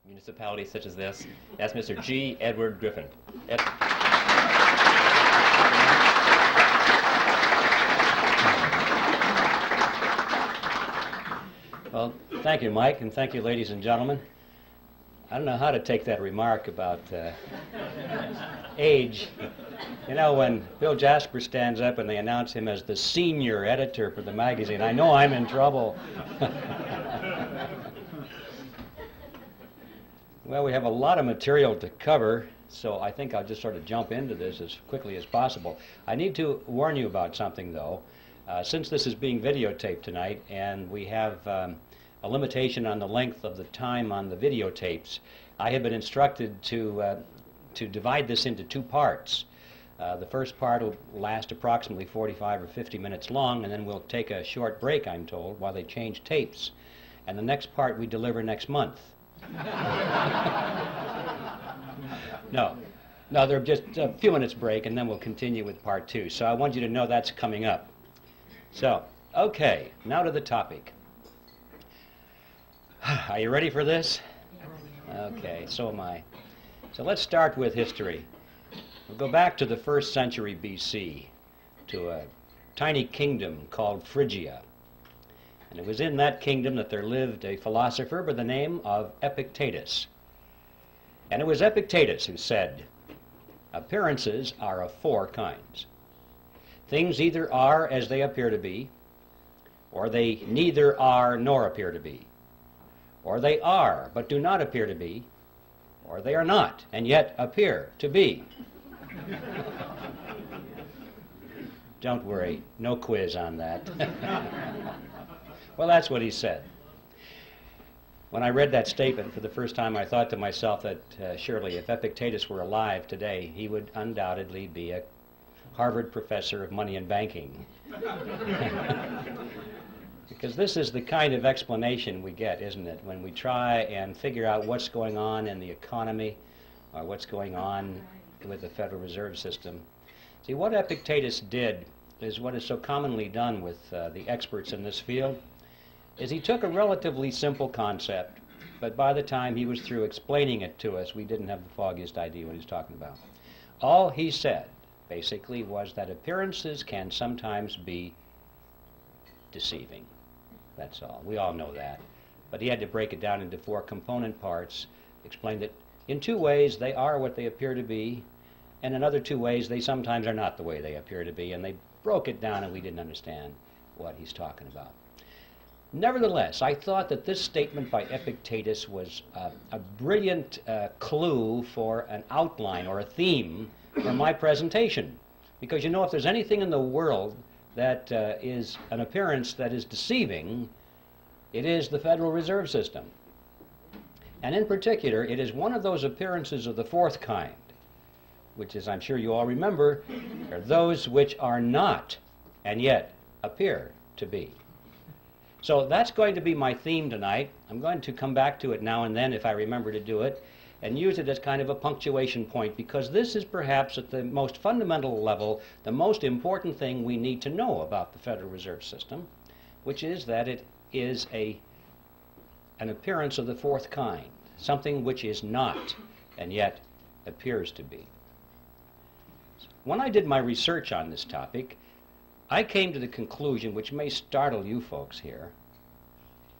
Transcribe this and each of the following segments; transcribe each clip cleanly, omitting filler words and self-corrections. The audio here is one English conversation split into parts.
municipality such as this. That's Mr. G. Edward Griffin. Well, thank you, Mike, and thank you, ladies and gentlemen. I don't know how to take that remark about age. You know, when Bill Jasper stands up and they announce him as the senior editor for the magazine, I know I'm in trouble. Well, we have a lot of material to cover, so I think I'll just sort of jump into this as quickly as possible. I need to warn you about something, though. Since this is being videotaped tonight, and we have a limitation on the length of the time on the videotapes, I have been instructed to divide this into two parts. The first part will last approximately 45 or 50 minutes long, and then we'll take a short break, I'm told, while they change tapes. And the next part we deliver next month. No, there'll just a few minutes break, and then we'll continue with part two. So I want you to know that's coming up. So, okay, now to the topic. Are you ready for this? Okay, so am I. So let's start with history. We'll go back to the 1st century BC, to a tiny kingdom called Phrygia. And it was in that kingdom that there lived a philosopher by the name of Epictetus. And it was Epictetus who said, appearances are of four kinds. Things either are as they appear to be, or they neither are nor appear to be, or they are but do not appear to be, or they are not and yet appear to be. Don't worry, no quiz on that. Well, that's what he said. When I read that statement for the first time, I thought to myself that surely if Epictetus were alive today, he would undoubtedly be a Harvard professor of money and banking. Because this is the kind of explanation we get, isn't it, when we try and figure out what's going on in the economy or what's going on with the Federal Reserve System. See, what Epictetus did is what is so commonly done with the experts in this field, is he took a relatively simple concept, but by the time he was through explaining it to us, we didn't have the foggiest idea what he was talking about. All he said, basically, was that appearances can sometimes be deceiving. That's all. We all know that. But he had to break it down into four component parts, explain that in two ways they are what they appear to be, and in other two ways they sometimes are not the way they appear to be, and they broke it down and we didn't understand what he's talking about. Nevertheless, I thought that this statement by Epictetus was a brilliant clue for an outline or a theme for my presentation. Because you know, if there's anything in the world that is an appearance that is deceiving, it is the Federal Reserve System. And in particular, it is one of those appearances of the fourth kind, which, as I'm sure you all remember, are those which are not and yet appear to be. So that's going to be my theme tonight. I'm going to come back to it now and then if I remember to do it, and use it as kind of a punctuation point, because this is perhaps at the most fundamental level the most important thing we need to know about the Federal Reserve System, which is that it is an appearance of the fourth kind, something which is not and yet appears to be. When I did my research on this topic, I came to the conclusion, which may startle you folks here,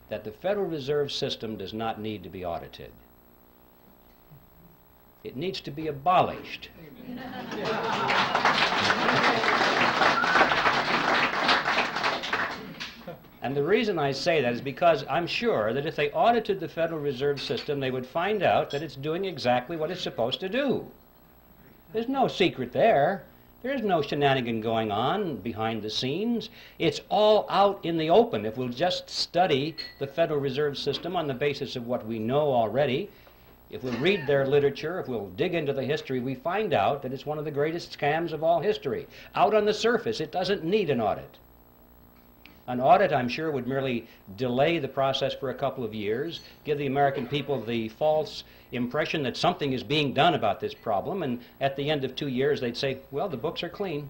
that the Federal Reserve System does not need to be audited. It needs to be abolished. And the reason I say that is because I'm sure that if they audited the Federal Reserve System, they would find out that it's doing exactly what it's supposed to do. There's no secret there. There's no shenanigan going on behind the scenes. It's all out in the open. If we'll just study the Federal Reserve System on the basis of what we know already, if we'll read their literature, if we'll dig into the history, we find out that it's one of the greatest scams of all history. Out on the surface, it doesn't need an audit. An audit, I'm sure, would merely delay the process for a couple of years, give the American people the false impression that something is being done about this problem, and at the end of 2 years they'd say, well, the books are clean.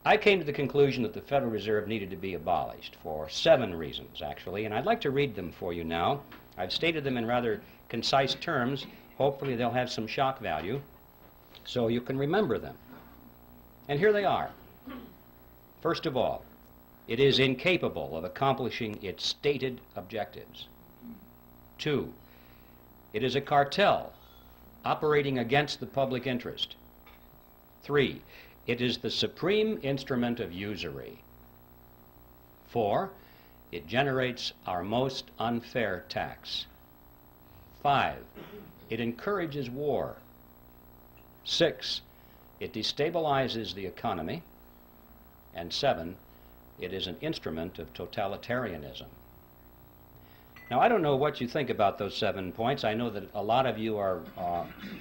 I came to the conclusion that the Federal Reserve needed to be abolished for 7 reasons, actually, and I'd like to read them for you now. I've stated them in rather concise terms. Hopefully they'll have some shock value so you can remember them. And here they are. First of all, it is incapable of accomplishing its stated objectives. 2, it is a cartel operating against the public interest. 3, it is the supreme instrument of usury. 4, it generates our most unfair tax. 5, it encourages war. 6, it destabilizes the economy. And 7, it is an instrument of totalitarianism. Now, I don't know what you think about those 7 points. I know that a lot of you are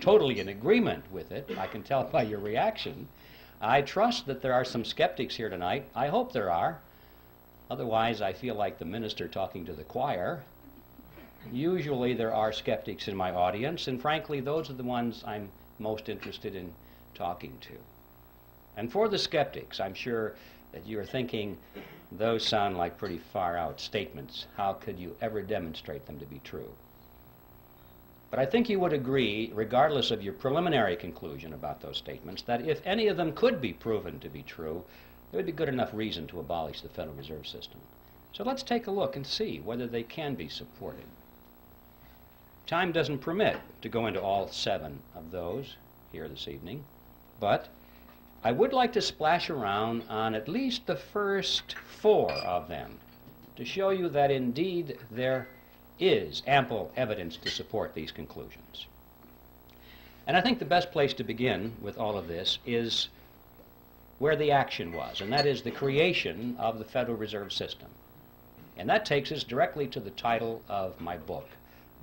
totally in agreement with it. I can tell by your reaction. I trust that there are some skeptics here tonight. I hope there are. Otherwise, I feel like the minister talking to the choir. Usually there are skeptics in my audience, and frankly, those are the ones I'm most interested in talking to. And for the skeptics, I'm sure that you're thinking, those sound like pretty far-out statements. How could you ever demonstrate them to be true? But I think you would agree, regardless of your preliminary conclusion about those statements, that if any of them could be proven to be true, there would be good enough reason to abolish the Federal Reserve System. So let's take a look and see whether they can be supported. Time doesn't permit to go into all 7 of those here this evening, but I would like to splash around on at least the first 4 of them to show you that indeed there is ample evidence to support these conclusions. And I think the best place to begin with all of this is where the action was, and that is the creation of the Federal Reserve System. And that takes us directly to the title of my book,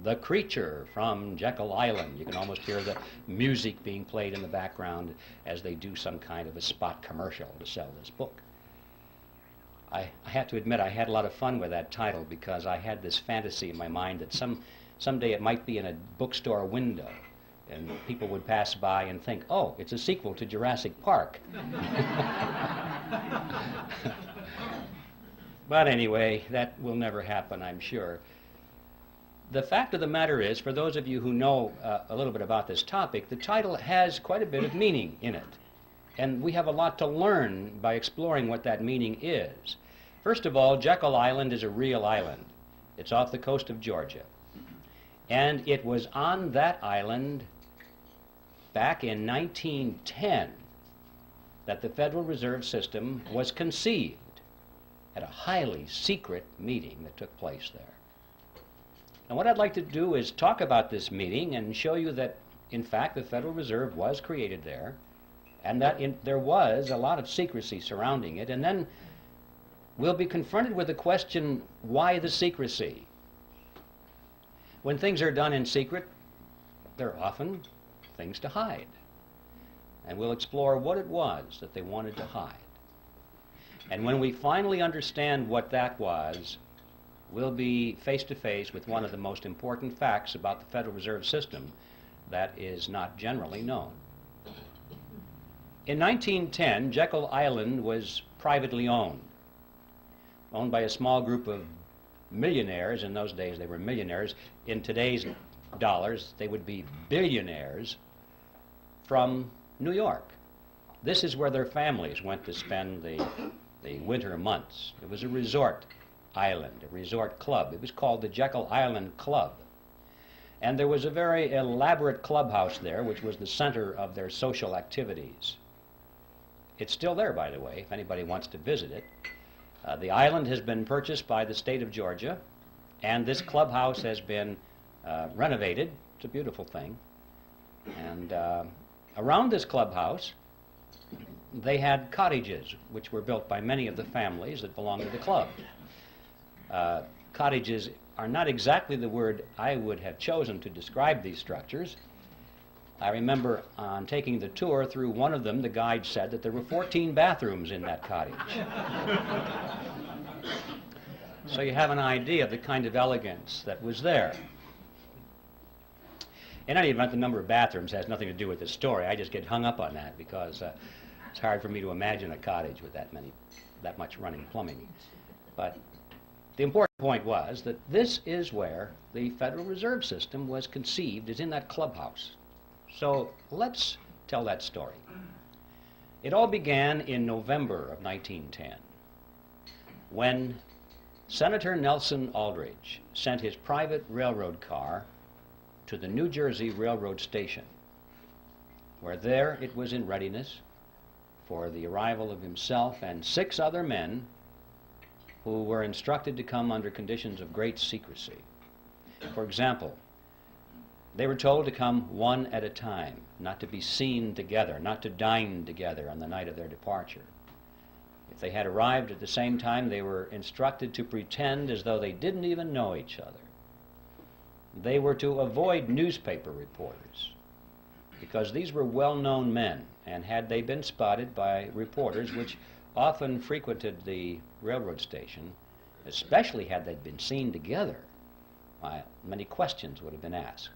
The Creature from Jekyll Island. You can almost hear the music being played in the background as they do some kind of a spot commercial to sell this book. I have to admit I had a lot of fun with that title because I had this fantasy in my mind that someday it might be in a bookstore window and people would pass by and think, oh, it's a sequel to Jurassic Park. But anyway, that will never happen, I'm sure. The fact of the matter is, for those of you who know a little bit about this topic, the title has quite a bit of meaning in it. And we have a lot to learn by exploring what that meaning is. First of all, Jekyll Island is a real island. It's off the coast of Georgia. And it was on that island back in 1910 that the Federal Reserve System was conceived at a highly secret meeting that took place there. And what I'd like to do is talk about this meeting and show you that, in fact, the Federal Reserve was created there, and that there was a lot of secrecy surrounding it. And then we'll be confronted with the question, why the secrecy? When things are done in secret, there are often things to hide. And we'll explore what it was that they wanted to hide. And when we finally understand what that was, we'll be face to face with one of the most important facts about the Federal Reserve System that is not generally known. In 1910, Jekyll Island was privately owned by a small group of millionaires. In those days, they were millionaires. In today's dollars, they would be billionaires from New York. This is where their families went to spend the winter months. It was a resort island, a resort club. It was called the Jekyll Island Club. And there was a very elaborate clubhouse there, which was the center of their social activities. It's still there, by the way, if anybody wants to visit it. The island has been purchased by the state of Georgia, and this clubhouse has been renovated. It's a beautiful thing. And around this clubhouse, they had cottages, which were built by many of the families that belonged to the club. Cottages are not exactly the word I would have chosen to describe these structures. I remember on taking the tour through one of them, the guide said that there were 14 bathrooms in that cottage. So you have an idea of the kind of elegance that was there. In any event, the number of bathrooms has nothing to do with the story. I just get hung up on that because It's hard for me to imagine a cottage with that much running plumbing. But the important point was that this is where the Federal Reserve System was conceived, is in that clubhouse. So let's tell that story. It all began in November of 1910, when Senator Nelson Aldrich sent his private railroad car to the New Jersey Railroad Station, where there it was in readiness for the arrival of himself and 6 other men who were instructed to come under conditions of great secrecy. For example, they were told to come one at a time, not to be seen together, not to dine together on the night of their departure. If they had arrived at the same time, they were instructed to pretend as though they didn't even know each other. They were to avoid newspaper reporters, because these were well-known men, and had they been spotted by reporters, which often frequented the railroad station, especially had they been seen together, many questions would have been asked.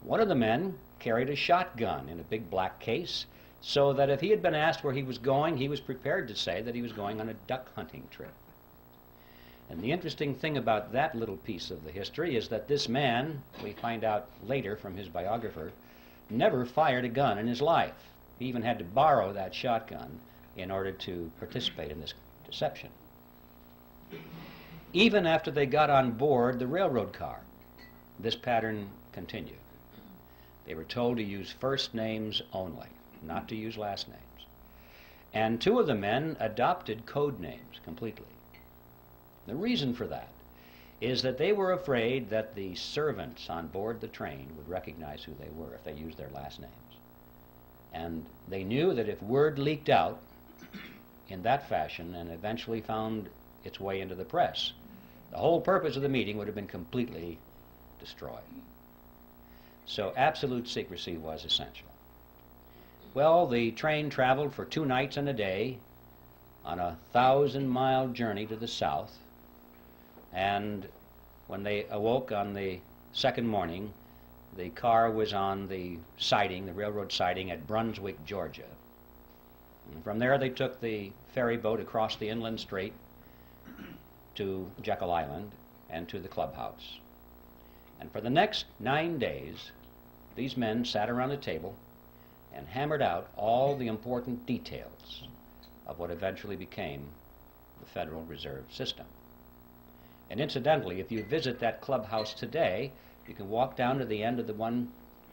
One of the men carried a shotgun in a big black case, so that if he had been asked where he was going, he was prepared to say that he was going on a duck hunting trip. And the interesting thing about that little piece of the history is that this man, we find out later from his biographer, never fired a gun in his life. He even had to borrow that shotgun in order to participate in this deception. Even after they got on board the railroad car, this pattern continued. They were told to use first names only, not to use last names. And 2 of the men adopted code names completely. The reason for that is that they were afraid that the servants on board the train would recognize who they were if they used their last names. And they knew that if word leaked out in that fashion and eventually found its way into the press, the whole purpose of the meeting would have been completely destroyed. So absolute secrecy was essential. Well, the train traveled for 2 nights and a day on a 1,000-mile journey to the south, and when they awoke on the second morning, the car was on the siding, the railroad siding at Brunswick, Georgia. And from there they took the ferry boat across the inland strait to Jekyll Island and to the clubhouse. And for the next 9 days, these men sat around a table and hammered out all the important details of what eventually became the Federal Reserve System. And incidentally, if you visit that clubhouse today, you can walk down to the end of the one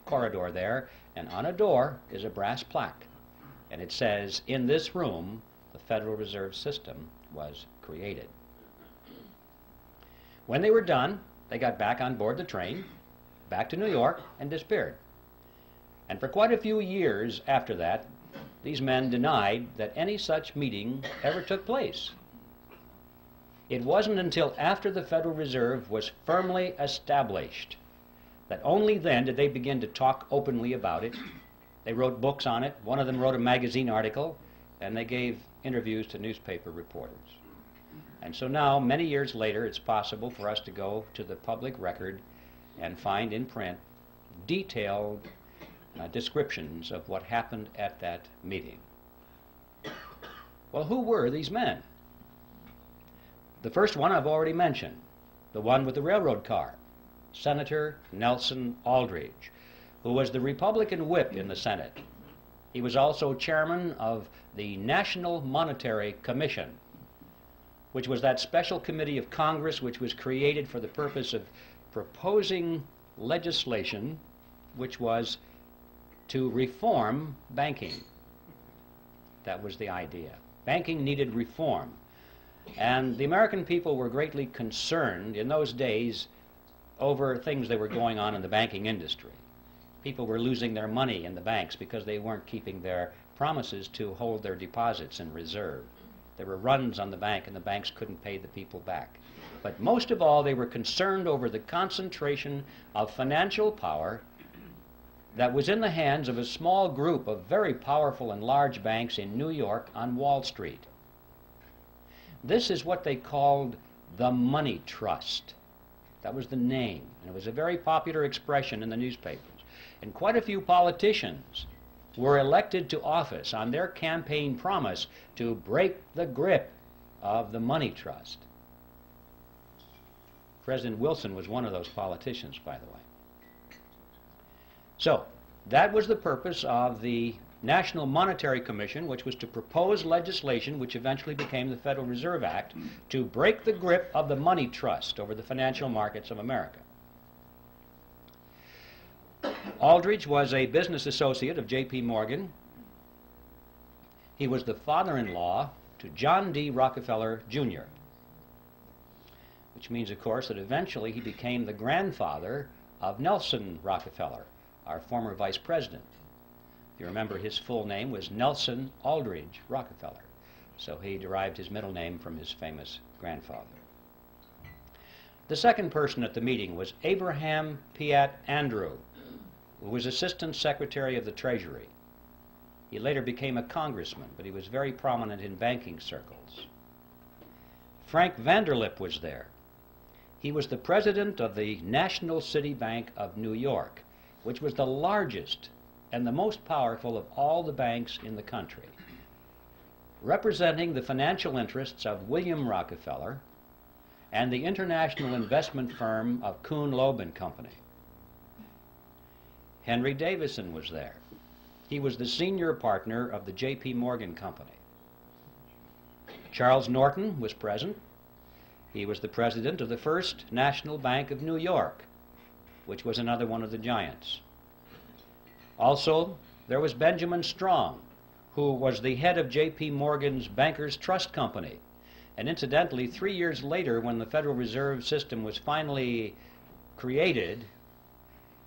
corridor there, and on a door is a brass plaque. And it says, "In this room, the Federal Reserve System was created." When they were done, they got back on board the train, back to New York, and disappeared. And for quite a few years after that, these men denied that any such meeting ever took place. It wasn't until after the Federal Reserve was firmly established that only then did they begin to talk openly about it. They wrote books on it. One of them wrote a magazine article, and they gave interviews to newspaper reporters. And so now, many years later, it's possible for us to go to the public record and find in print detailed descriptions of what happened at that meeting. Well, who were these men? The first one I've already mentioned, the one with the railroad car, Senator Nelson Aldrich, who was the Republican whip in the Senate. He was also chairman of the National Monetary Commission, which was that special committee of Congress which was created for the purpose of proposing legislation which was to reform banking. That was the idea. Banking needed reform. And the American people were greatly concerned in those days over things that were going on in the banking industry. People were losing their money in the banks because they weren't keeping their promises to hold their deposits in reserve. There were runs on the bank, and the banks couldn't pay the people back. But most of all, they were concerned over the concentration of financial power that was in the hands of a small group of very powerful and large banks in New York on Wall Street. This is what they called the money trust. That was the name, and it was a very popular expression in the newspapers. And quite a few politicians were elected to office on their campaign promise to break the grip of the money trust. President Wilson was one of those politicians, by the way. So, that was the purpose of the National Monetary Commission, which was to propose legislation which eventually became the Federal Reserve Act to break the grip of the money trust over the financial markets of America. Aldrich was a business associate of J.P. Morgan. He was the father-in-law to John D. Rockefeller, Jr., which means, of course, that eventually he became the grandfather of Nelson Rockefeller, our former vice president. If you remember, his full name was Nelson Aldrich Rockefeller, so he derived his middle name from his famous grandfather. The second person at the meeting was Abraham Piatt Andrew, who was Assistant Secretary of the Treasury. He later became a congressman, but he was very prominent in banking circles. Frank Vanderlip was there. He was the president of the National City Bank of New York, which was the largest and the most powerful of all the banks in the country, representing the financial interests of William Rockefeller and the international investment firm of Kuhn, Loeb and Company. Henry Davison was there. He was the senior partner of the J.P. Morgan Company. Charles Norton was present. He was the president of the First National Bank of New York, which was another one of the giants. Also, there was Benjamin Strong, who was the head of J.P. Morgan's Bankers Trust Company. And incidentally, 3 years later, when the Federal Reserve System was finally created,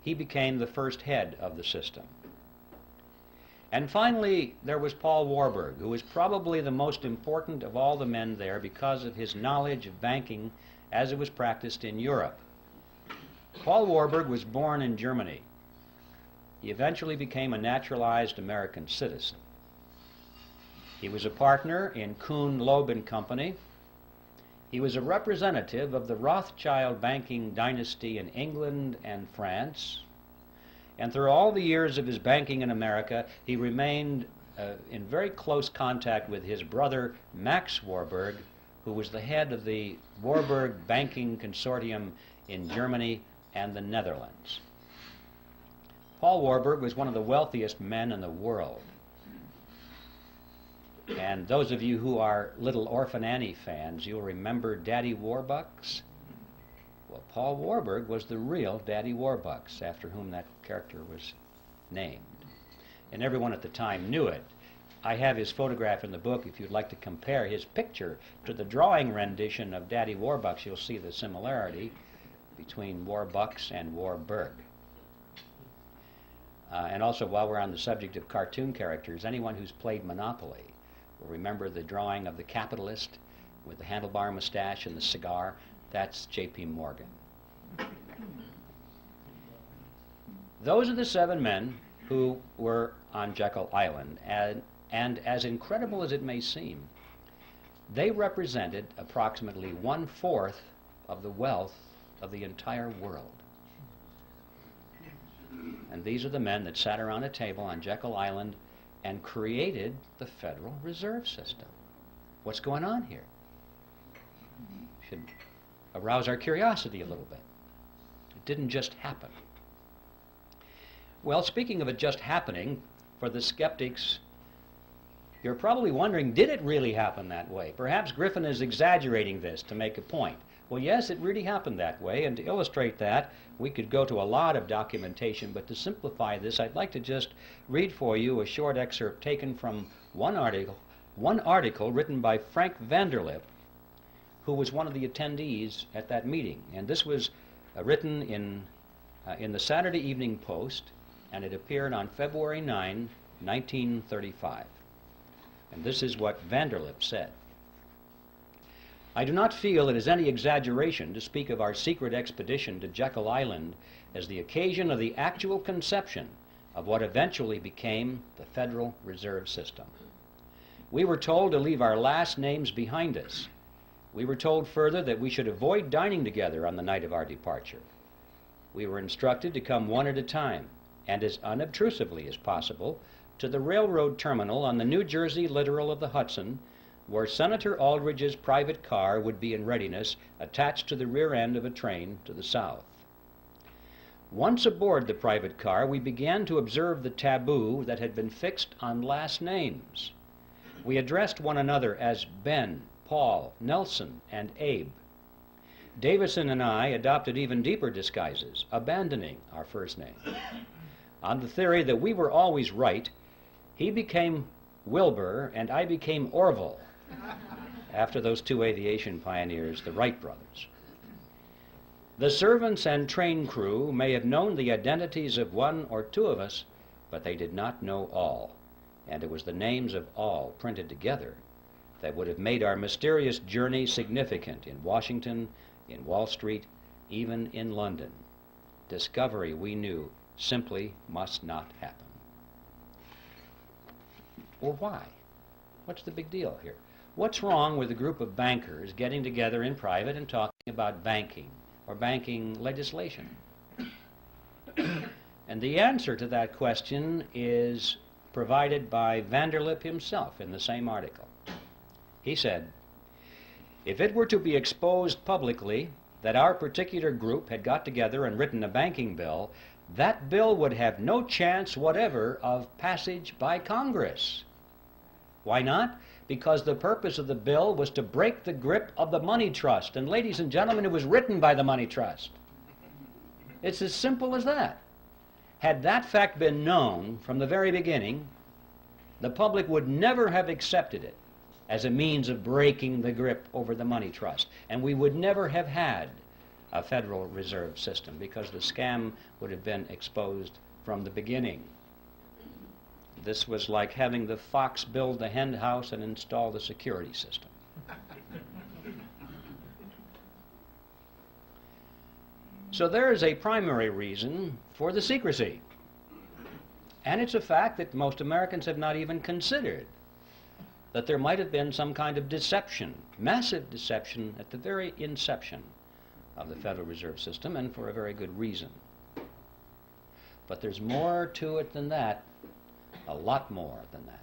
he became the first head of the system. And finally, there was Paul Warburg, who was probably the most important of all the men there because of his knowledge of banking as it was practiced in Europe. Paul Warburg was born in Germany. He eventually became a naturalized American citizen. He was a partner in Kuhn, Loeb and Company. He was a representative of the Rothschild banking dynasty in England and France. And through all the years of his banking in America, he remained in very close contact with his brother, Max Warburg, who was the head of the Warburg Banking Consortium in Germany and the Netherlands. Paul Warburg was one of the wealthiest men in the world. And those of you who are Little Orphan Annie fans, you'll remember Daddy Warbucks. Well, Paul Warburg was the real Daddy Warbucks, after whom that character was named. And everyone at the time knew it. I have his photograph in the book. If you'd like to compare his picture to the drawing rendition of Daddy Warbucks, you'll see the similarity between Warbucks and Warburg. And also, while we're on the subject of cartoon characters, anyone who's played Monopoly will remember the drawing of the capitalist with the handlebar mustache and the cigar. That's J.P. Morgan. Those are the 7 men who were on Jekyll Island, and as incredible as it may seem, they represented approximately 1/4 of the wealth of the entire world. And these are the men that sat around a table on Jekyll Island and created the Federal Reserve System. What's going on here? Should arouse our curiosity a little bit. It didn't just happen. Well, speaking of it just happening, for the skeptics, you're probably wondering, did it really happen that way? Perhaps Griffin is exaggerating this to make a point. Well, yes, it really happened that way, and to illustrate that, we could go to a lot of documentation, but to simplify this, I'd like to just read for you a short excerpt taken from one article written by Frank Vanderlip, who was one of the attendees at that meeting. And this was written in the Saturday Evening Post, and it appeared on February 9, 1935. And this is what Vanderlip said. I do not feel it is any exaggeration to speak of our secret expedition to Jekyll Island as the occasion of the actual conception of what eventually became the Federal Reserve System. We were told to leave our last names behind us. We were told further that we should avoid dining together on the night of our departure. We were instructed to come one at a time, and as unobtrusively as possible, to the railroad terminal on the New Jersey littoral of the Hudson, where Senator Aldrich's private car would be in readiness, attached to the rear end of a train to the south. Once aboard the private car, we began to observe the taboo that had been fixed on last names. We addressed one another as Ben, Paul, Nelson, and Abe. Davison and I adopted even deeper disguises, abandoning our first name. On the theory that we were always right, he became Wilbur and I became Orville, after those two aviation pioneers, the Wright brothers. The servants and train crew may have known the identities of one or two of us, but they did not know all, and it was the names of all printed together that would have made our mysterious journey significant in Washington, in Wall Street, even in London. Discovery, we knew, simply must not happen. Well, why? What's the big deal here? What's wrong with a group of bankers getting together in private and talking about banking or banking legislation? And the answer to that question is provided by Vanderlip himself in the same article. He said, "If it were to be exposed publicly that our particular group had got together and written a banking bill, that bill would have no chance whatever of passage by Congress." Why not? Because the purpose of the bill was to break the grip of the money trust. And ladies and gentlemen, it was written by the money trust. It's as simple as that. Had that fact been known from the very beginning, the public would never have accepted it as a means of breaking the grip over the money trust. And we would never have had a Federal Reserve System because the scam would have been exposed from the beginning. This was like having the fox build the hen house and install the security system. So there is a primary reason for the secrecy. And it's a fact that most Americans have not even considered, that there might have been some kind of deception, massive deception, at the very inception of the Federal Reserve System, and for a very good reason. But there's more to it than that. A lot more than that.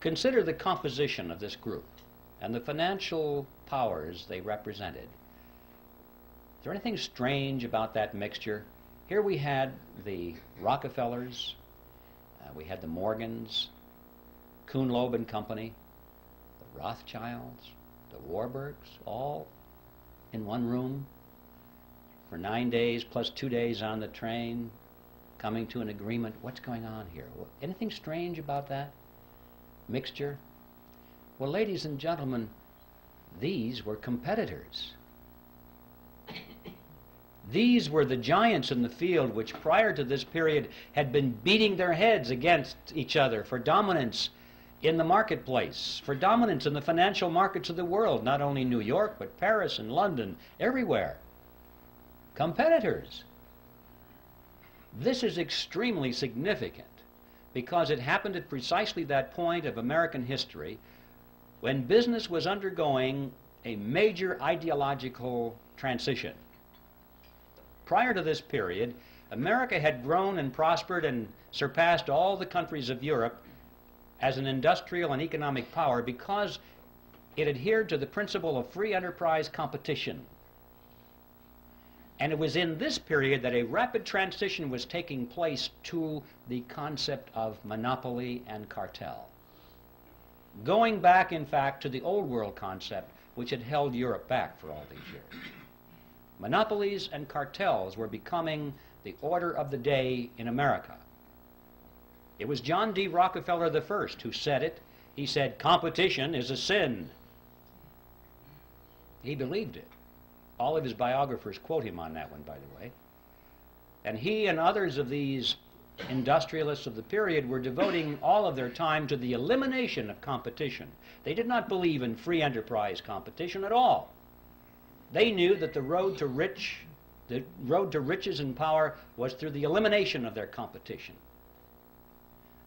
Consider the composition of this group and the financial powers they represented. Is there anything strange about that mixture? Here we had the Rockefellers, we had the Morgans, Kuhn, Loeb and Company, the Rothschilds, the Warburgs, all in one room for 9 days plus 2 days on the train, coming to an agreement. What's going on here? Anything strange about that mixture? Well, ladies and gentlemen, these were competitors. These were the giants in the field which prior to this period had been beating their heads against each other for dominance in the marketplace, for dominance in the financial markets of the world, not only New York, but Paris and London, everywhere. Competitors. This is extremely significant because it happened at precisely that point of American history when business was undergoing a major ideological transition. Prior to this period, America had grown and prospered and surpassed all the countries of Europe as an industrial and economic power because it adhered to the principle of free enterprise competition. And it was in this period that a rapid transition was taking place to the concept of monopoly and cartel. Going back, in fact, to the old world concept which had held Europe back for all these years. Monopolies and cartels were becoming the order of the day in America. It was John D. Rockefeller I who said it. He said, "Competition is a sin." He believed it. All of his biographers quote him on that one, by the way. And he and others of these industrialists of the period were devoting all of their time to the elimination of competition. They did not believe in free enterprise competition at all. They knew that the road to riches and power was through the elimination of their competition.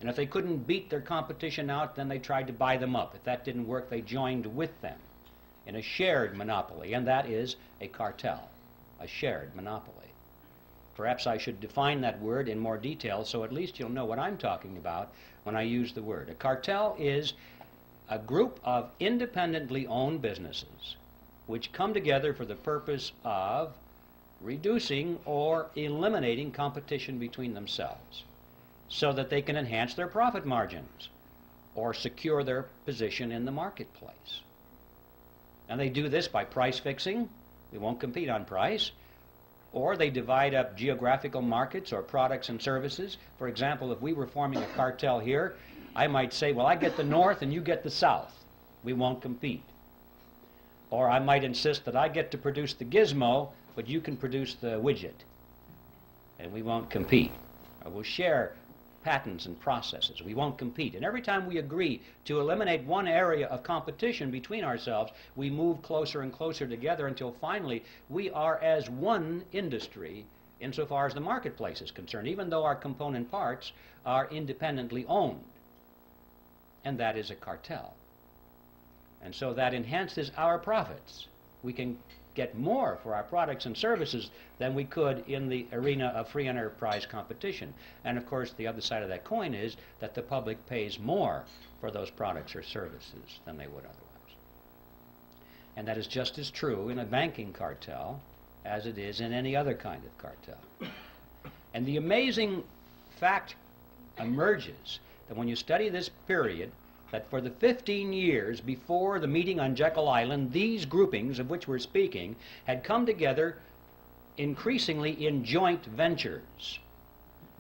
And if they couldn't beat their competition out, then they tried to buy them up. If that didn't work, they joined with them in a shared monopoly, and that is a cartel, a shared monopoly. Perhaps I should define that word in more detail so at least you'll know what I'm talking about when I use the word. A cartel is a group of independently owned businesses which come together for the purpose of reducing or eliminating competition between themselves so that they can enhance their profit margins or secure their position in the marketplace. And they do this by price fixing. We won't compete on price. Or they divide up geographical markets or products and services. For example, if we were forming a cartel here, I might say, well, I get the north and you get the south. We won't compete. Or I might insist that I get to produce the gizmo, but you can produce the widget. And we won't compete. Or we'll share patents and processes. We won't compete. And every time we agree to eliminate one area of competition between ourselves, we move closer and closer together until finally we are as one industry insofar as the marketplace is concerned, even though our component parts are independently owned. And that is a cartel. And so that enhances our profits. We can get more for our products and services than we could in the arena of free enterprise competition. And of course, the other side of that coin is that the public pays more for those products or services than they would otherwise. And that is just as true in a banking cartel as it is in any other kind of cartel. And the amazing fact emerges that when you study this period, that for the 15 years before the meeting on Jekyll Island, these groupings of which we're speaking had come together increasingly in joint ventures.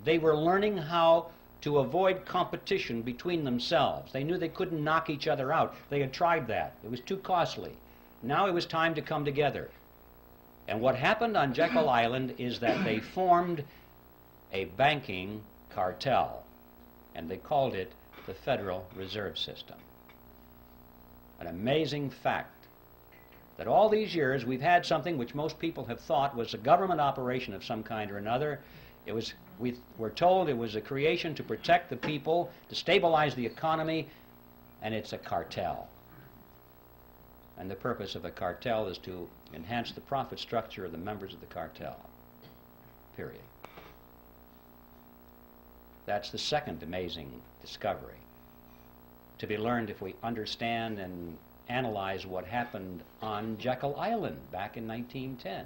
They were learning how to avoid competition between themselves. They knew they couldn't knock each other out. They had tried that. It was too costly. Now it was time to come together. And what happened on Jekyll Island is that they formed a banking cartel, and they called it the Federal Reserve System. An amazing fact that all these years we've had something which most people have thought was a government operation of some kind or another. We were told it was a creation to protect the people, to stabilize the economy, and it's a cartel. And the purpose of a cartel is to enhance the profit structure of the members of the cartel. Period. That's the second amazing discovery, to be learned if we understand and analyze what happened on Jekyll Island back in 1910.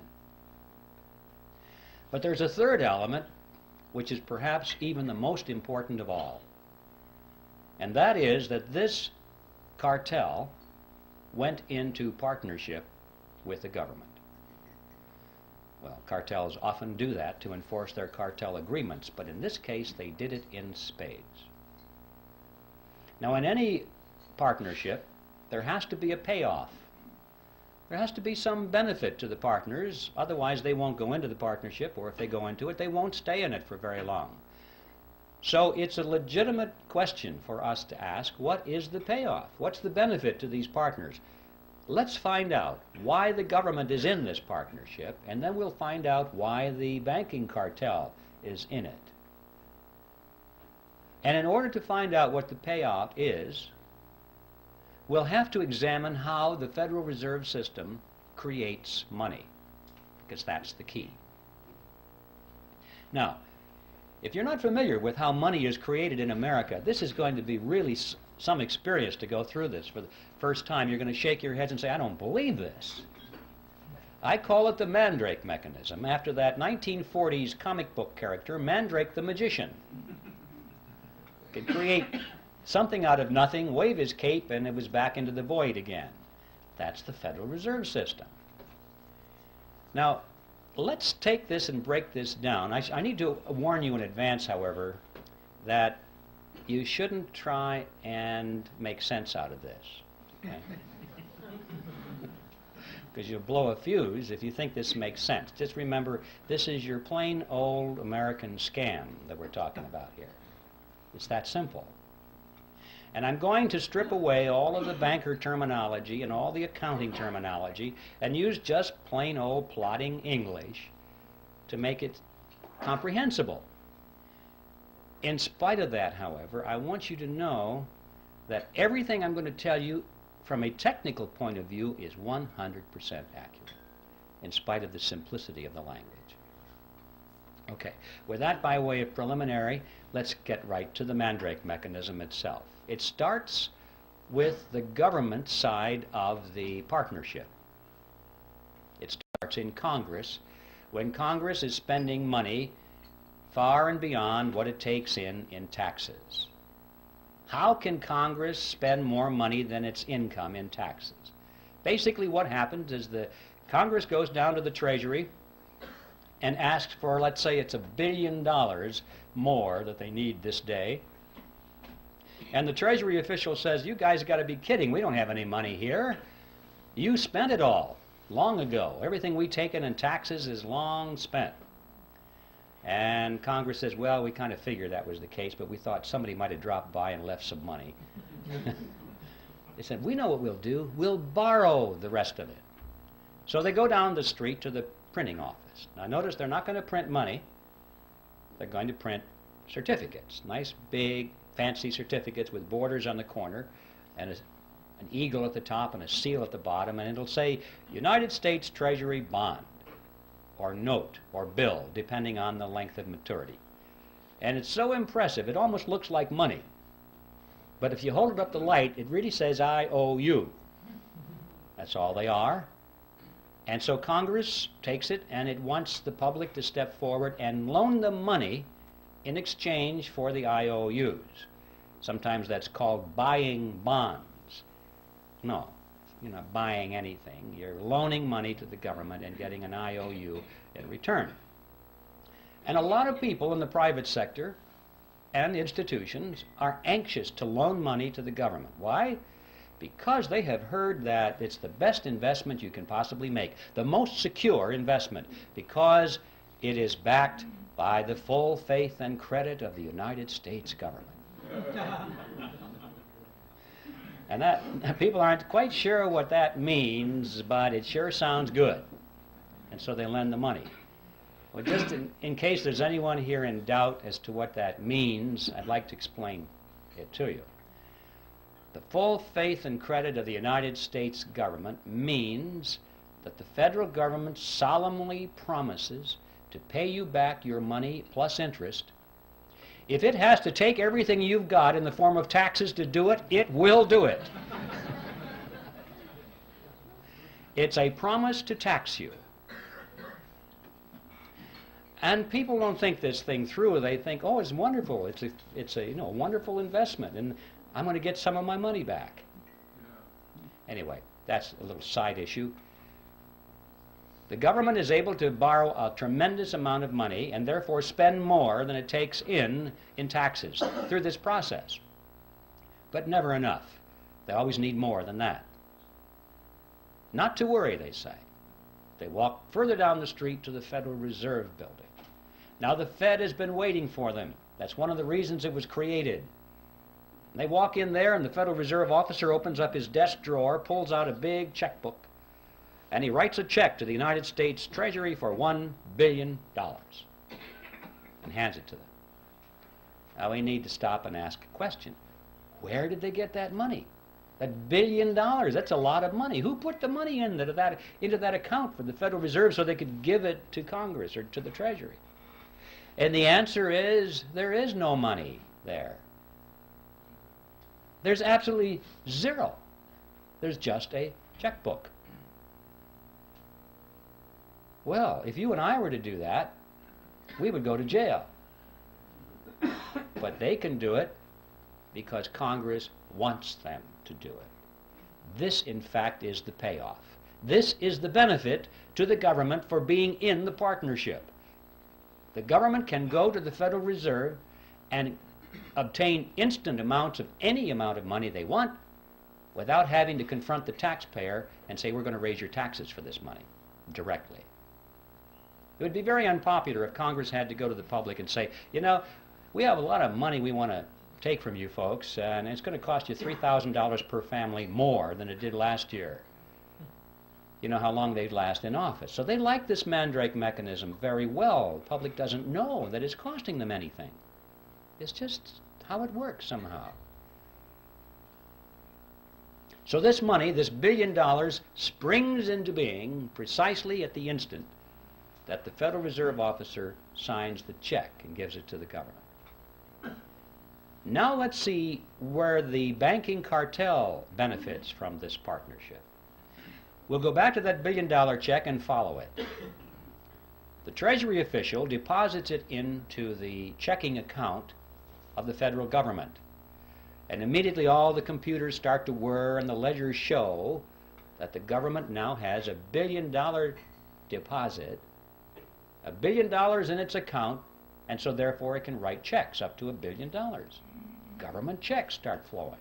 But there's a third element, which is perhaps even the most important of all, and that is that this cartel went into partnership with the government. Well, cartels often do that to enforce their cartel agreements, but in this case they did it in spades. Now, in any partnership, there has to be a payoff. There has to be some benefit to the partners, otherwise they won't go into the partnership, or if they go into it, they won't stay in it for very long. So it's a legitimate question for us to ask, what is the payoff? What's the benefit to these partners? Let's find out why the government is in this partnership, and then we'll find out why the banking cartel is in it. And in order to find out what the payoff is, we'll have to examine how the Federal Reserve System creates money, because that's the key. Now, if you're not familiar with how money is created in America, this is going to be really some experience to go through this for the first time. You're going to shake your heads and say, I don't believe this. I call it the Mandrake mechanism, after that 1940s comic book character, Mandrake the Magician. Could create something out of nothing, wave his cape, and it was back into the void again. That's the Federal Reserve System. Now, let's take this and break this down. I need to warn you in advance, however, that you shouldn't try and make sense out of this. Okay? Because you'll blow a fuse if you think this makes sense. Just remember, this is your plain old American scam that we're talking about here. It's that simple. And I'm going to strip away all of the banker terminology and all the accounting terminology and use just plain old plodding English to make it comprehensible. In spite of that, however, I want you to know that everything I'm going to tell you from a technical point of view is 100% accurate, in spite of the simplicity of the language. Okay, with that by way of preliminary, let's get right to the Mandrake mechanism itself. It starts with the government side of the partnership. It starts in Congress, when Congress is spending money far and beyond what it takes in taxes. How can Congress spend more money than its income in taxes? Basically what happens is the Congress goes down to the Treasury and asks for, let's say it's $1 billion more that they need this day. And the Treasury official says, you guys got to be kidding, we don't have any money here. You spent it all long ago. Everything we taken in taxes is long spent. And Congress says, well, we kind of figured that was the case, but we thought somebody might have dropped by and left some money. They said, we know what we'll do. We'll borrow the rest of it. So they go down the street to the printing office. Now notice they're not going to print money. They're going to print certificates. Nice, big, fancy certificates with borders on the corner and an eagle at the top and a seal at the bottom, and it'll say United States Treasury bond or note or bill, depending on the length of maturity. And it's so impressive, it almost looks like money. But if you hold it up to light, it really says IOU. That's all they are. And so Congress takes it and it wants the public to step forward and loan them money in exchange for the IOUs. Sometimes that's called buying bonds. No, you're not buying anything. You're loaning money to the government and getting an IOU in return. And a lot of people in the private sector and institutions are anxious to loan money to the government. Why? Because they have heard that it's the best investment you can possibly make, the most secure investment, because it is backed by the full faith and credit of the United States government. And that people aren't quite sure what that means, but it sure sounds good. And so they lend the money. Well, just in case there's anyone here in doubt as to what that means, I'd like to explain it to you. The full faith and credit of the United States government means that the federal government solemnly promises to pay you back your money plus interest. If it has to take everything you've got in the form of taxes to do it, it will do it. It's a promise to tax you. And people don't think this thing through. They think, oh, it's wonderful. It's a wonderful investment, and I'm going to get some of my money back. Anyway, that's a little side issue. The government is able to borrow a tremendous amount of money and therefore spend more than it takes in taxes through this process. But never enough. They always need more than that. Not to worry, they say. They walk further down the street to the Federal Reserve Building. Now the Fed has been waiting for them. That's one of the reasons it was created. They walk in there and the Federal Reserve officer opens up his desk drawer, pulls out a big checkbook, and he writes a check to the United States Treasury for $1 billion and hands it to them. Now we need to stop and ask a question. Where did they get that money? That $1 billion, that's a lot of money. Who put the money into that account for the Federal Reserve so they could give it to Congress or to the Treasury? And the answer is, there is no money there. There's absolutely zero. There's just a checkbook. Well, if you and I were to do that, we would go to jail. But they can do it because Congress wants them to do it. This, in fact, is the payoff. This is the benefit to the government for being in the partnership. The government can go to the Federal Reserve and obtain instant amounts of any amount of money they want without having to confront the taxpayer and say, we're going to raise your taxes for this money directly. It would be very unpopular if Congress had to go to the public and say, we have a lot of money we want to take from you folks, and it's going to cost you $3,000 per family more than it did last year. You know how long they'd last in office. So they like this Mandrake mechanism very well. The public doesn't know that it's costing them anything. It's just how it works somehow. So this money, this $1 billion, springs into being precisely at the instant that the Federal Reserve officer signs the check and gives it to the government. Now let's see where the banking cartel benefits from this partnership. We'll go back to that $1 billion check and follow it. The Treasury official deposits it into the checking account of the federal government. And immediately all the computers start to whir and the ledgers show that the government now has a $1 billion deposit, $1 billion in its account, and so therefore it can write checks up to $1 billion. Government checks start flowing.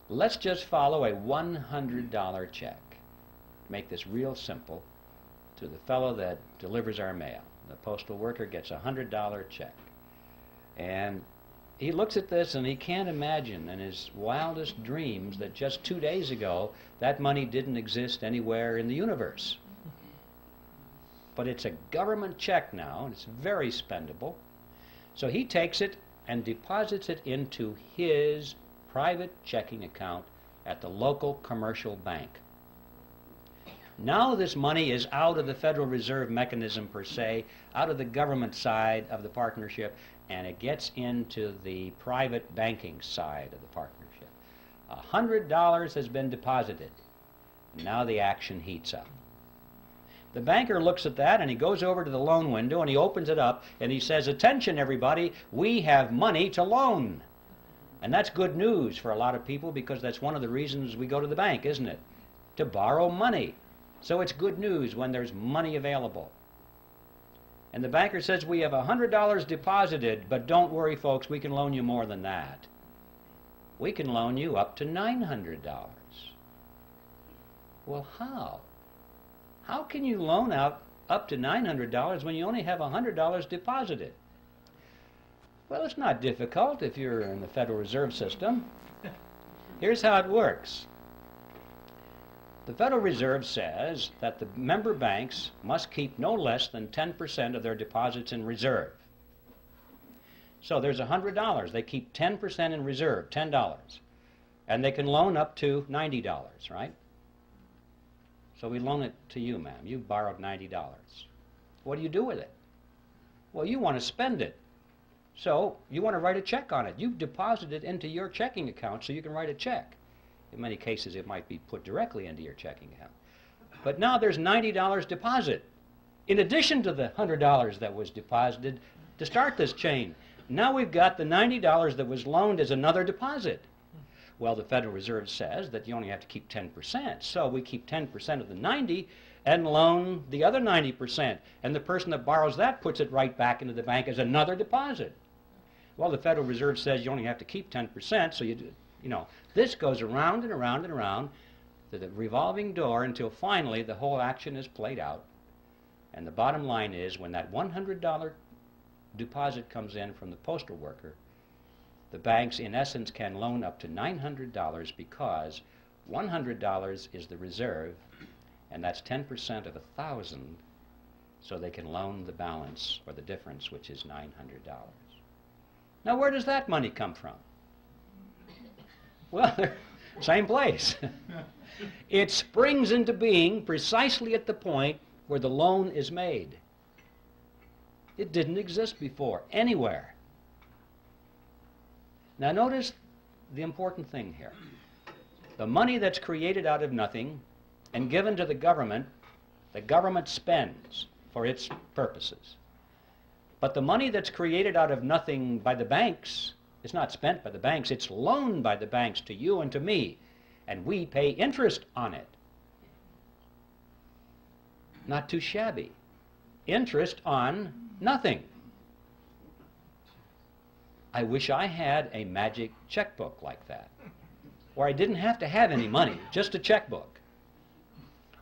Let's just follow a $100 check. Make this real simple to the fellow that delivers our mail. The postal worker gets a $100 check. And he looks at this and he can't imagine in his wildest dreams that just 2 days ago that money didn't exist anywhere in the universe. But it's a government check now, and it's very spendable. So he takes it and deposits it into his private checking account at the local commercial bank. Now this money is out of the Federal Reserve mechanism per se, out of the government side of the partnership, and it gets into the private banking side of the partnership. $100 has been deposited. Now the action heats up. The banker looks at that and he goes over to the loan window and he opens it up and he says, "Attention everybody, we have money to loan." And that's good news for a lot of people because that's one of the reasons we go to the bank, isn't it? To borrow money. So it's good news when there's money available. And the banker says, "We have $100 deposited, but don't worry folks, we can loan you more than that. We can loan you up to $900. Well, how? How can you loan out up to $900 when you only have $100 deposited? Well, it's not difficult if you're in the Federal Reserve System. Here's how it works. The Federal Reserve says that the member banks must keep no less than 10% of their deposits in reserve. So there's $100. They keep 10% in reserve, $10. And they can loan up to $90, right? So we loan it to you, ma'am. You borrowed $90. What do you do with it? Well, you want to spend it. So you want to write a check on it. You've deposited it into your checking account so you can write a check. In many cases, it might be put directly into your checking account. But now there's $90 deposit, in addition to the $100 that was deposited to start this chain. Now we've got the $90 that was loaned as another deposit. Well, the Federal Reserve says that you only have to keep 10%, so we keep 10% of the 90 and loan the other 90%, and the person that borrows that puts it right back into the bank as another deposit. Well, the Federal Reserve says you only have to keep 10%, so you know, this goes around and around and around to the revolving door until finally the whole action is played out. And the bottom line is when that $100 deposit comes in from the postal worker, the banks in essence can loan up to $900 because $100 is the reserve, and that's 10% of 1,000, so they can loan the balance or the difference, which is $900. Now where does that money come from? Well, same place. It springs into being precisely at the point where the loan is made. It didn't exist before, anywhere. Now notice the important thing here. The money that's created out of nothing and given to the government spends for its purposes. But the money that's created out of nothing by the banks is not spent by the banks, it's loaned by the banks to you and to me, and we pay interest on it. Not too shabby. Interest on nothing. I wish I had a magic checkbook like that, where I didn't have to have any money, just a checkbook.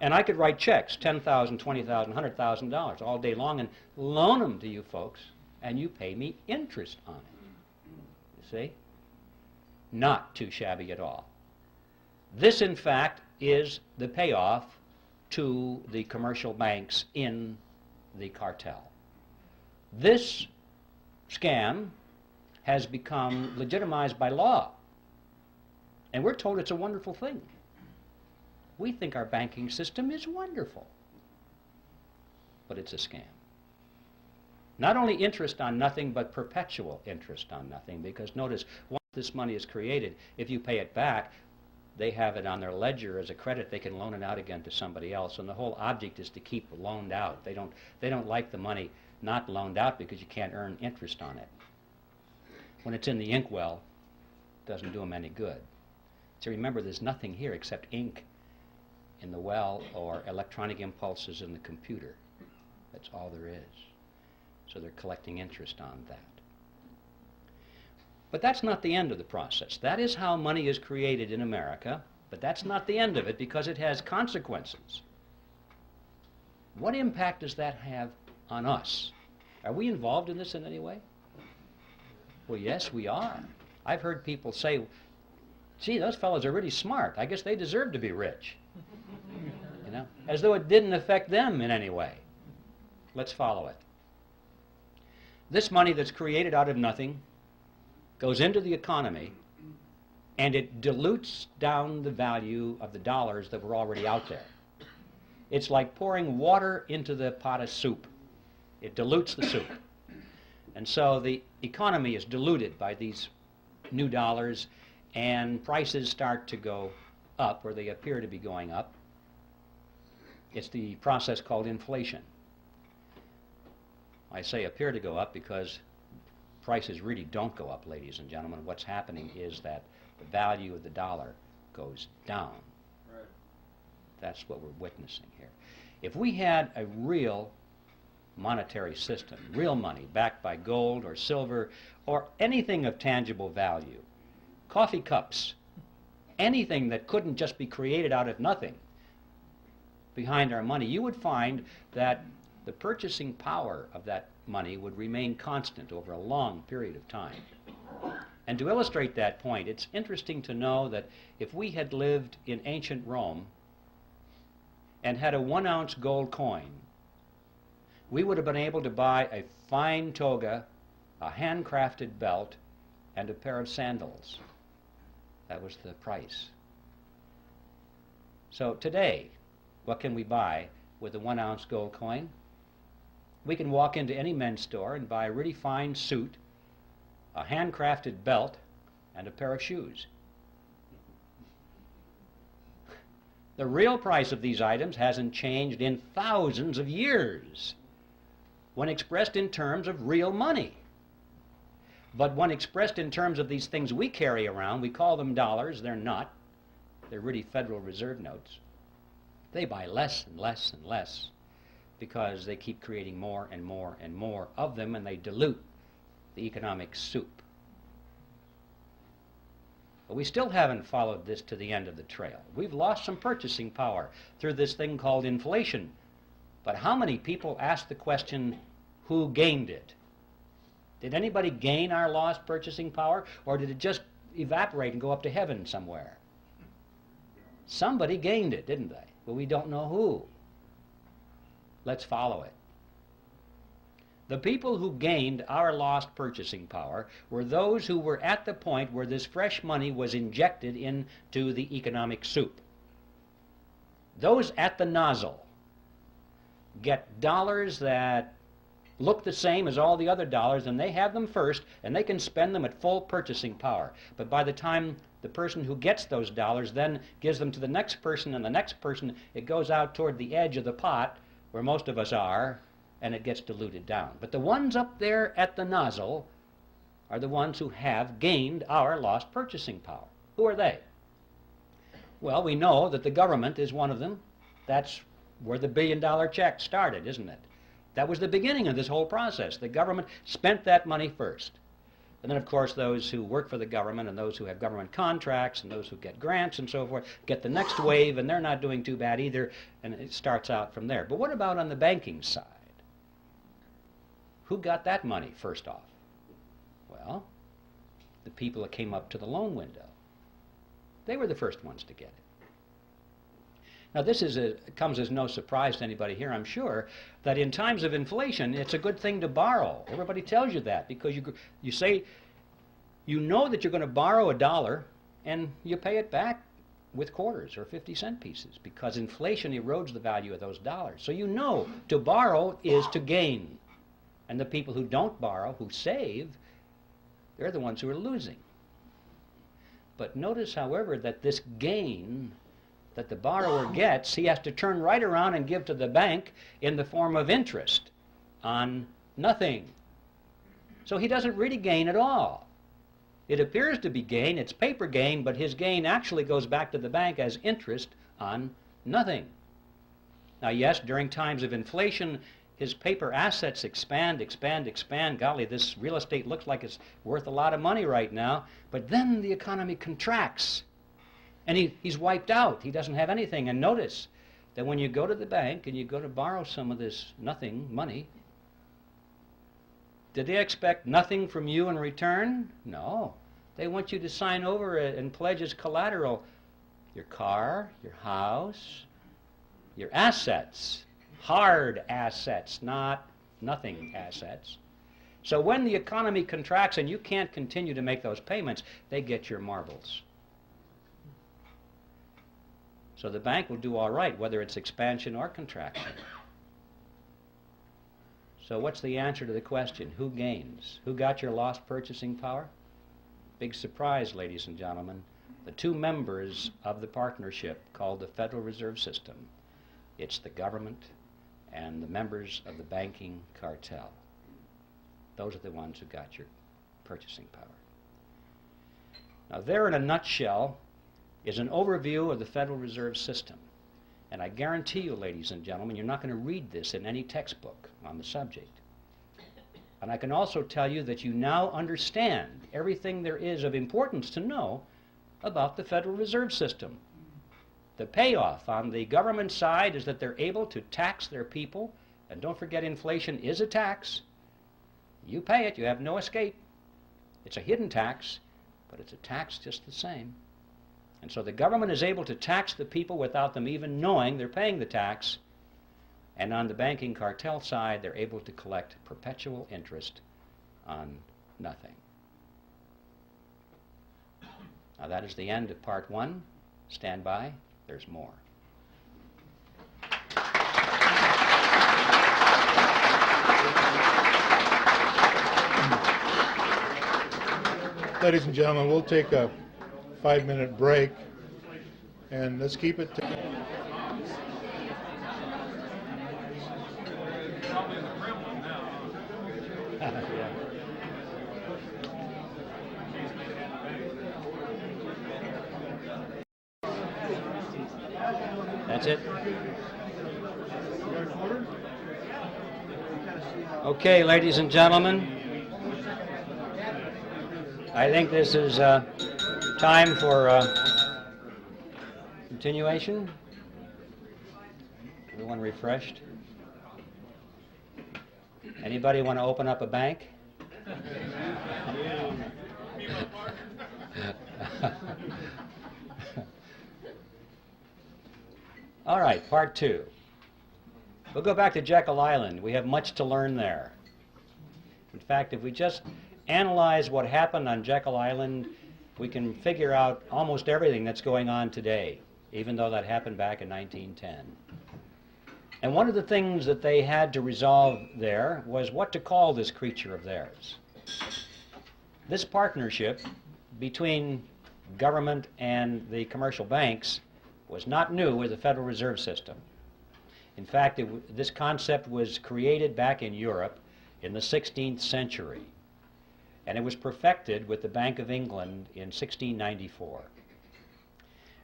And I could write checks, $10,000, $20,000, $100,000 all day long and loan them to you folks, and you pay me interest on it. You see? Not too shabby at all. This, in fact, is the payoff to the commercial banks in the cartel. This scam has become legitimized by law. And we're told it's a wonderful thing. We think our banking system is wonderful. but it's a scam. Not only interest on nothing, but perpetual interest on nothing, because notice, once this money is created, if you pay it back, they have it on their ledger as a credit. They can loan it out again to somebody else, and the whole object is to keep loaned out. They don't like the money not loaned out because you can't earn interest on it. When it's in the inkwell, it doesn't do them any good. So remember, there's nothing here except ink in the well or electronic impulses in the computer. That's all there is. So they're collecting interest on that. But that's not the end of the process. That is how money is created in America, but that's not the end of it because it has consequences. What impact does that have on us? Are we involved in this in any way? Well, yes, we are. I've heard people say, gee, those fellows are really smart. I guess they deserve to be rich. You know, as though it didn't affect them in any way. Let's follow it. This money that's created out of nothing goes into the economy, and it dilutes down the value of the dollars that were already out there. It's like pouring water into the pot of soup. It dilutes the soup. And so the economy is diluted by these new dollars, and prices start to go up, or they appear to be going up. It's the process called inflation. I say appear to go up because prices really don't go up, ladies and gentlemen. What's happening is that the value of the dollar goes down. Right. That's what we're witnessing here. If we had a real monetary system, real money backed by gold or silver or anything of tangible value, coffee cups, anything that couldn't just be created out of nothing behind our money, you would find that the purchasing power of that money would remain constant over a long period of time. And to illustrate that point, it's interesting to know that if we had lived in ancient Rome and had a 1-ounce gold coin, we would have been able to buy a fine toga, a handcrafted belt, and a pair of sandals. That was the price. So today, what can we buy with a 1-ounce gold coin? We can walk into any men's store and buy a really fine suit, a handcrafted belt, and a pair of shoes. The real price of these items hasn't changed in thousands of years when expressed in terms of real money. But when expressed in terms of these things we carry around, we call them dollars. They're not. They're really Federal Reserve notes. They buy less and less and less because they keep creating more and more and more of them, and they dilute the economic soup. But we still haven't followed this to the end of the trail. We've lost some purchasing power through this thing called inflation. But how many people ask the question, who gained it? Did anybody gain our lost purchasing power, or did it just evaporate and go up to heaven somewhere? Somebody gained it, didn't they? But we don't know who. Let's follow it. The people who gained our lost purchasing power were those who were at the point where this fresh money was injected into the economic soup. Those at the nozzle get dollars that look the same as all the other dollars, and they have them first, and they can spend them at full purchasing power. But by the time the person who gets those dollars then gives them to the next person and the next person, it goes out toward the edge of the pot, where most of us are, and it gets diluted down. But the ones up there at the nozzle are the ones who have gained our lost purchasing power. Who are they? Well, we know that the government is one of them. That's where the billion-dollar check started, isn't it? That was the beginning of this whole process. The government spent that money first. And then, of course, those who work for the government and those who have government contracts and those who get grants and so forth get the next wave, and they're not doing too bad either, and it starts out from there. But what about on the banking side? Who got that money first off? Well, the people that came up to the loan window. They were the first ones to get it. Now, this comes as no surprise to anybody here, I'm sure, that in times of inflation, it's a good thing to borrow. Everybody tells you that because you say, you know that you're going to borrow $1 and you pay it back with quarters or 50-cent pieces because inflation erodes the value of those dollars. So you know to borrow is to gain. And the people who don't borrow, who save, they're the ones who are losing. But notice, however, that this gain that the borrower gets, he has to turn right around and give to the bank in the form of interest on nothing. So he doesn't really gain at all. It appears to be gain, it's paper gain, but his gain actually goes back to the bank as interest on nothing. Now yes, during times of inflation, his paper assets expand. Golly, this real estate looks like it's worth a lot of money right now, but then the economy contracts, and he's wiped out. He doesn't have anything. And notice that when you go to the bank and you go to borrow some of this nothing money, did they expect nothing from you in return? No. They want you to sign over it and pledge as collateral your car, your house, your assets, hard assets, not nothing assets. So when the economy contracts and you can't continue to make those payments, they get your marbles. So the bank will do all right, whether it's expansion or contraction. So what's the answer to the question? Who gains? Who got your lost purchasing power? Big surprise, ladies and gentlemen. The two members of the partnership called the Federal Reserve System. It's the government and the members of the banking cartel. Those are the ones who got your purchasing power. Now there in a nutshell is an overview of the Federal Reserve System. And I guarantee you, ladies and gentlemen, you're not going to read this in any textbook on the subject. And I can also tell you that you now understand everything there is of importance to know about the Federal Reserve System. The payoff on the government side is that they're able to tax their people, and don't forget inflation is a tax. You pay it, you have no escape. It's a hidden tax, but it's a tax just the same. And so the government is able to tax the people without them even knowing they're paying the tax. And on the banking cartel side, they're able to collect perpetual interest on nothing. Now that is the end of part one. Stand by. There's more. Ladies and gentlemen, we'll take a 5-minute break, and let's keep it to That's it? Okay, ladies and gentlemen, I think this is time for continuation. Everyone refreshed? Anybody want to open up a bank? All right, part two. We'll go back to Jekyll Island. We have much to learn there. In fact, if we just analyze what happened on Jekyll Island, we can figure out almost everything that's going on today, even though that happened back in 1910. And one of the things that they had to resolve there was what to call this creature of theirs. This partnership between government and the commercial banks was not new with the Federal Reserve System. In fact, this concept was created back in Europe in the 16th century, and it was perfected with the Bank of England in 1694.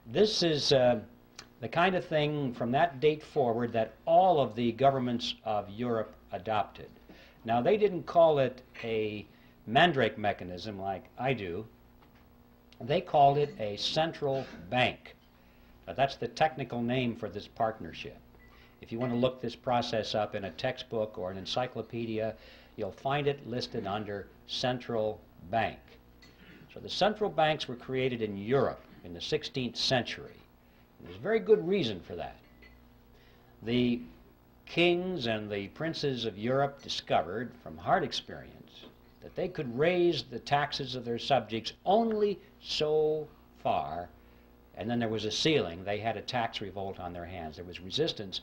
This is the kind of thing from that date forward that all of the governments of Europe adopted. Now, they didn't call it a mandrake mechanism like I do. They called it a central bank. That's the technical name for this partnership. If you want to look this process up in a textbook or an encyclopedia, you'll find it listed under central bank. So the central banks were created in Europe in the 16th century. And there's very good reason for that. The kings and the princes of Europe discovered from hard experience that they could raise the taxes of their subjects only so far and then there was a ceiling. They had a tax revolt on their hands. There was resistance,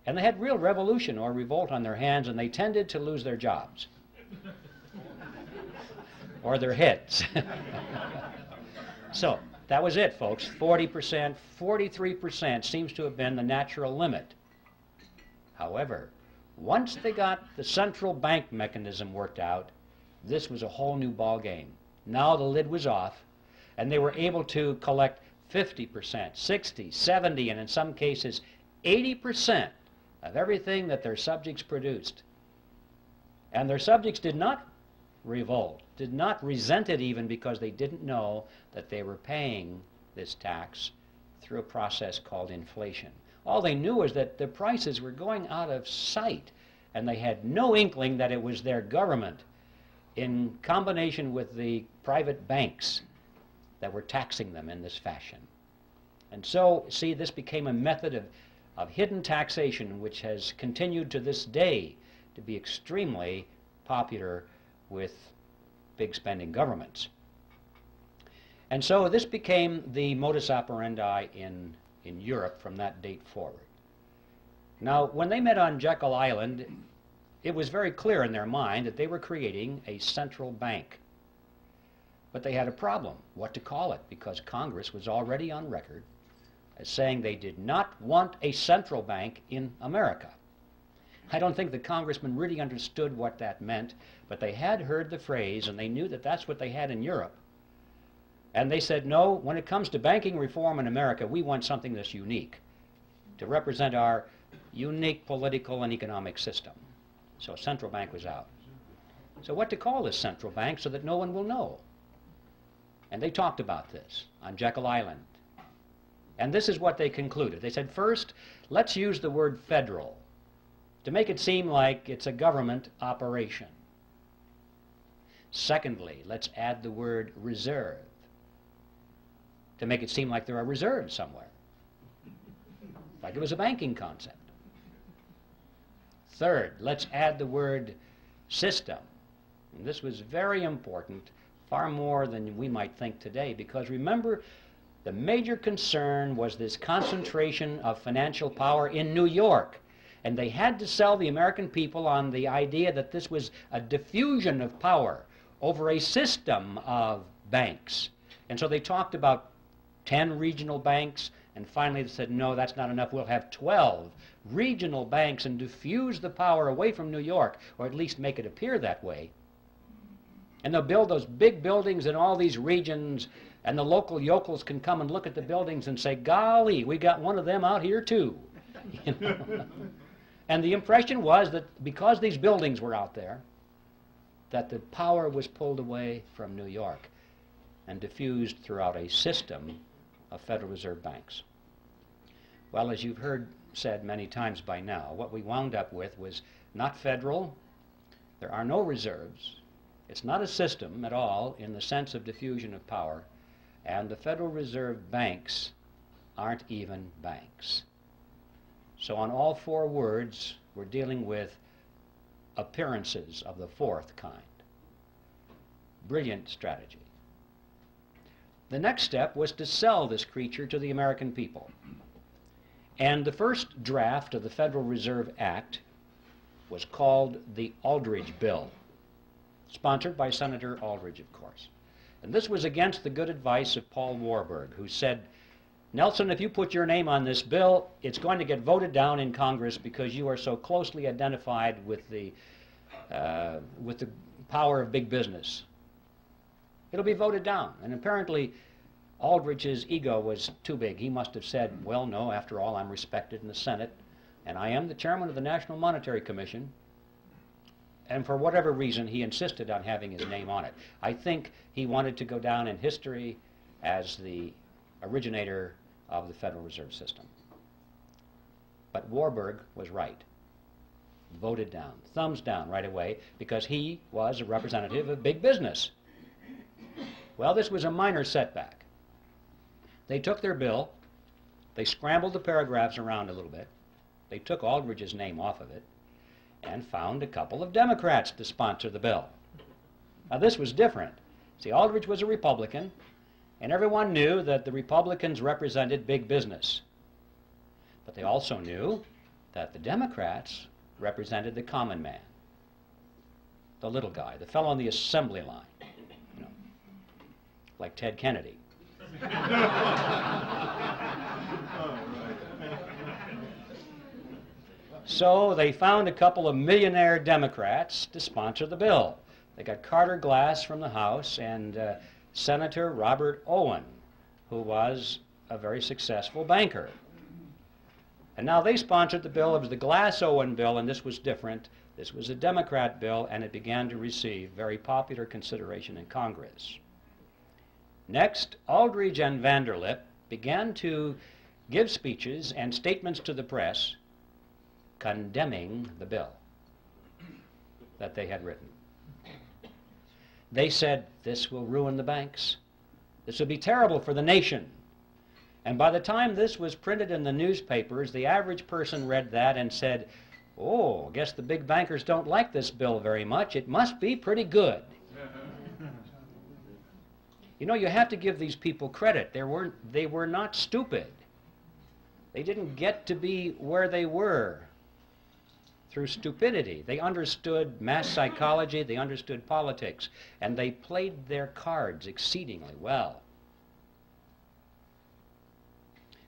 and they had real revolution or revolt on their hands, and they tended to lose their jobs or their heads. So that was it, folks. 40%, 43% seems to have been the natural limit. However, once they got the central bank mechanism worked out, this was a whole new ball game. Now the lid was off, and they were able to collect 50%, 60, 70, and in some cases 80% of everything that their subjects produced. And their subjects did not revolt, did not resent it even, because they didn't know that they were paying this tax through a process called inflation. All they knew was that the prices were going out of sight, and they had no inkling that it was their government in combination with the private banks that were taxing them in this fashion. And so, see, this became a method of hidden taxation, which has continued to this day to be extremely popular with big spending governments. And so this became the modus operandi in Europe from that date forward. Now, when they met on Jekyll Island, it was very clear in their mind that they were creating a central bank. But they had a problem, what to call it, because Congress was already on record as saying they did not want a central bank in America. I don't think the congressmen really understood what that meant, but they had heard the phrase, and they knew that that's what they had in Europe. And they said, no, when it comes to banking reform in America, we want something that's unique to represent our unique political and economic system. So a central bank was out. So what to call this central bank so that no one will know? And they talked about this on Jekyll Island. And this is what they concluded. They said, first, let's use the word federal to make it seem like it's a government operation. Secondly, let's add the word reserve to make it seem like there are reserves somewhere, like it was a banking concept. Third, let's add the word system. And this was very important, far more than we might think today, because remember, the major concern was this concentration of financial power in New York. And they had to sell the American people on the idea that this was a diffusion of power over a system of banks. And so they talked about 10 regional banks, and finally they said, no, that's not enough. We'll have 12 regional banks and diffuse the power away from New York, or at least make it appear that way. And they'll build those big buildings in all these regions, and the local yokels can come and look at the buildings and say, golly, we got one of them out here too. You know? And the impression was that because these buildings were out there, that the power was pulled away from New York and diffused throughout a system of Federal Reserve banks. Well, as you've heard said many times by now, what we wound up with was not federal, there are no reserves, it's not a system at all in the sense of diffusion of power, and the Federal Reserve banks aren't even banks. So on all four words, we're dealing with appearances of the fourth kind. Brilliant strategy. The next step was to sell this creature to the American people. And the first draft of the Federal Reserve Act was called the Aldrich Bill, sponsored by Senator Aldrich, of course. And this was against the good advice of Paul Warburg, who said, Nelson, if you put your name on this bill, it's going to get voted down in Congress because you are so closely identified with the power of big business. It'll be voted down. And apparently, Aldrich's ego was too big. He must have said, well, no, after all, I'm respected in the Senate, and I am the chairman of the National Monetary Commission. And for whatever reason, he insisted on having his name on it. I think he wanted to go down in history as the originator of the Federal Reserve System. But Warburg was right. Voted down, thumbs down right away, because he was a representative of big business. Well, this was a minor setback. They took their bill, they scrambled the paragraphs around a little bit, they took Aldrich's name off of it, and found a couple of Democrats to sponsor the bill. Now this was different. See, Aldrich was a Republican, And everyone knew that the Republicans represented big business. But they also knew that the Democrats represented the common man, the little guy, the fellow on the assembly line, you know, like Ted Kennedy. So they found a couple of millionaire Democrats to sponsor the bill. They got Carter Glass from the House and Senator Robert Owen, who was a very successful banker. And now they sponsored the bill. It was the Glass-Owen bill, and this was different. This was a Democrat bill, and it began to receive very popular consideration in Congress. Next, Aldrich and Vanderlip began to give speeches and statements to the press condemning the bill that they had written. They said, this will ruin the banks. This will be terrible for the nation. And by the time this was printed in the newspapers, the average person read that and said, oh, I guess the big bankers don't like this bill very much. It must be pretty good. You know, you have to give these people credit. They were not stupid. They didn't get to be where they were through stupidity. They understood mass psychology, they understood politics, and they played their cards exceedingly well.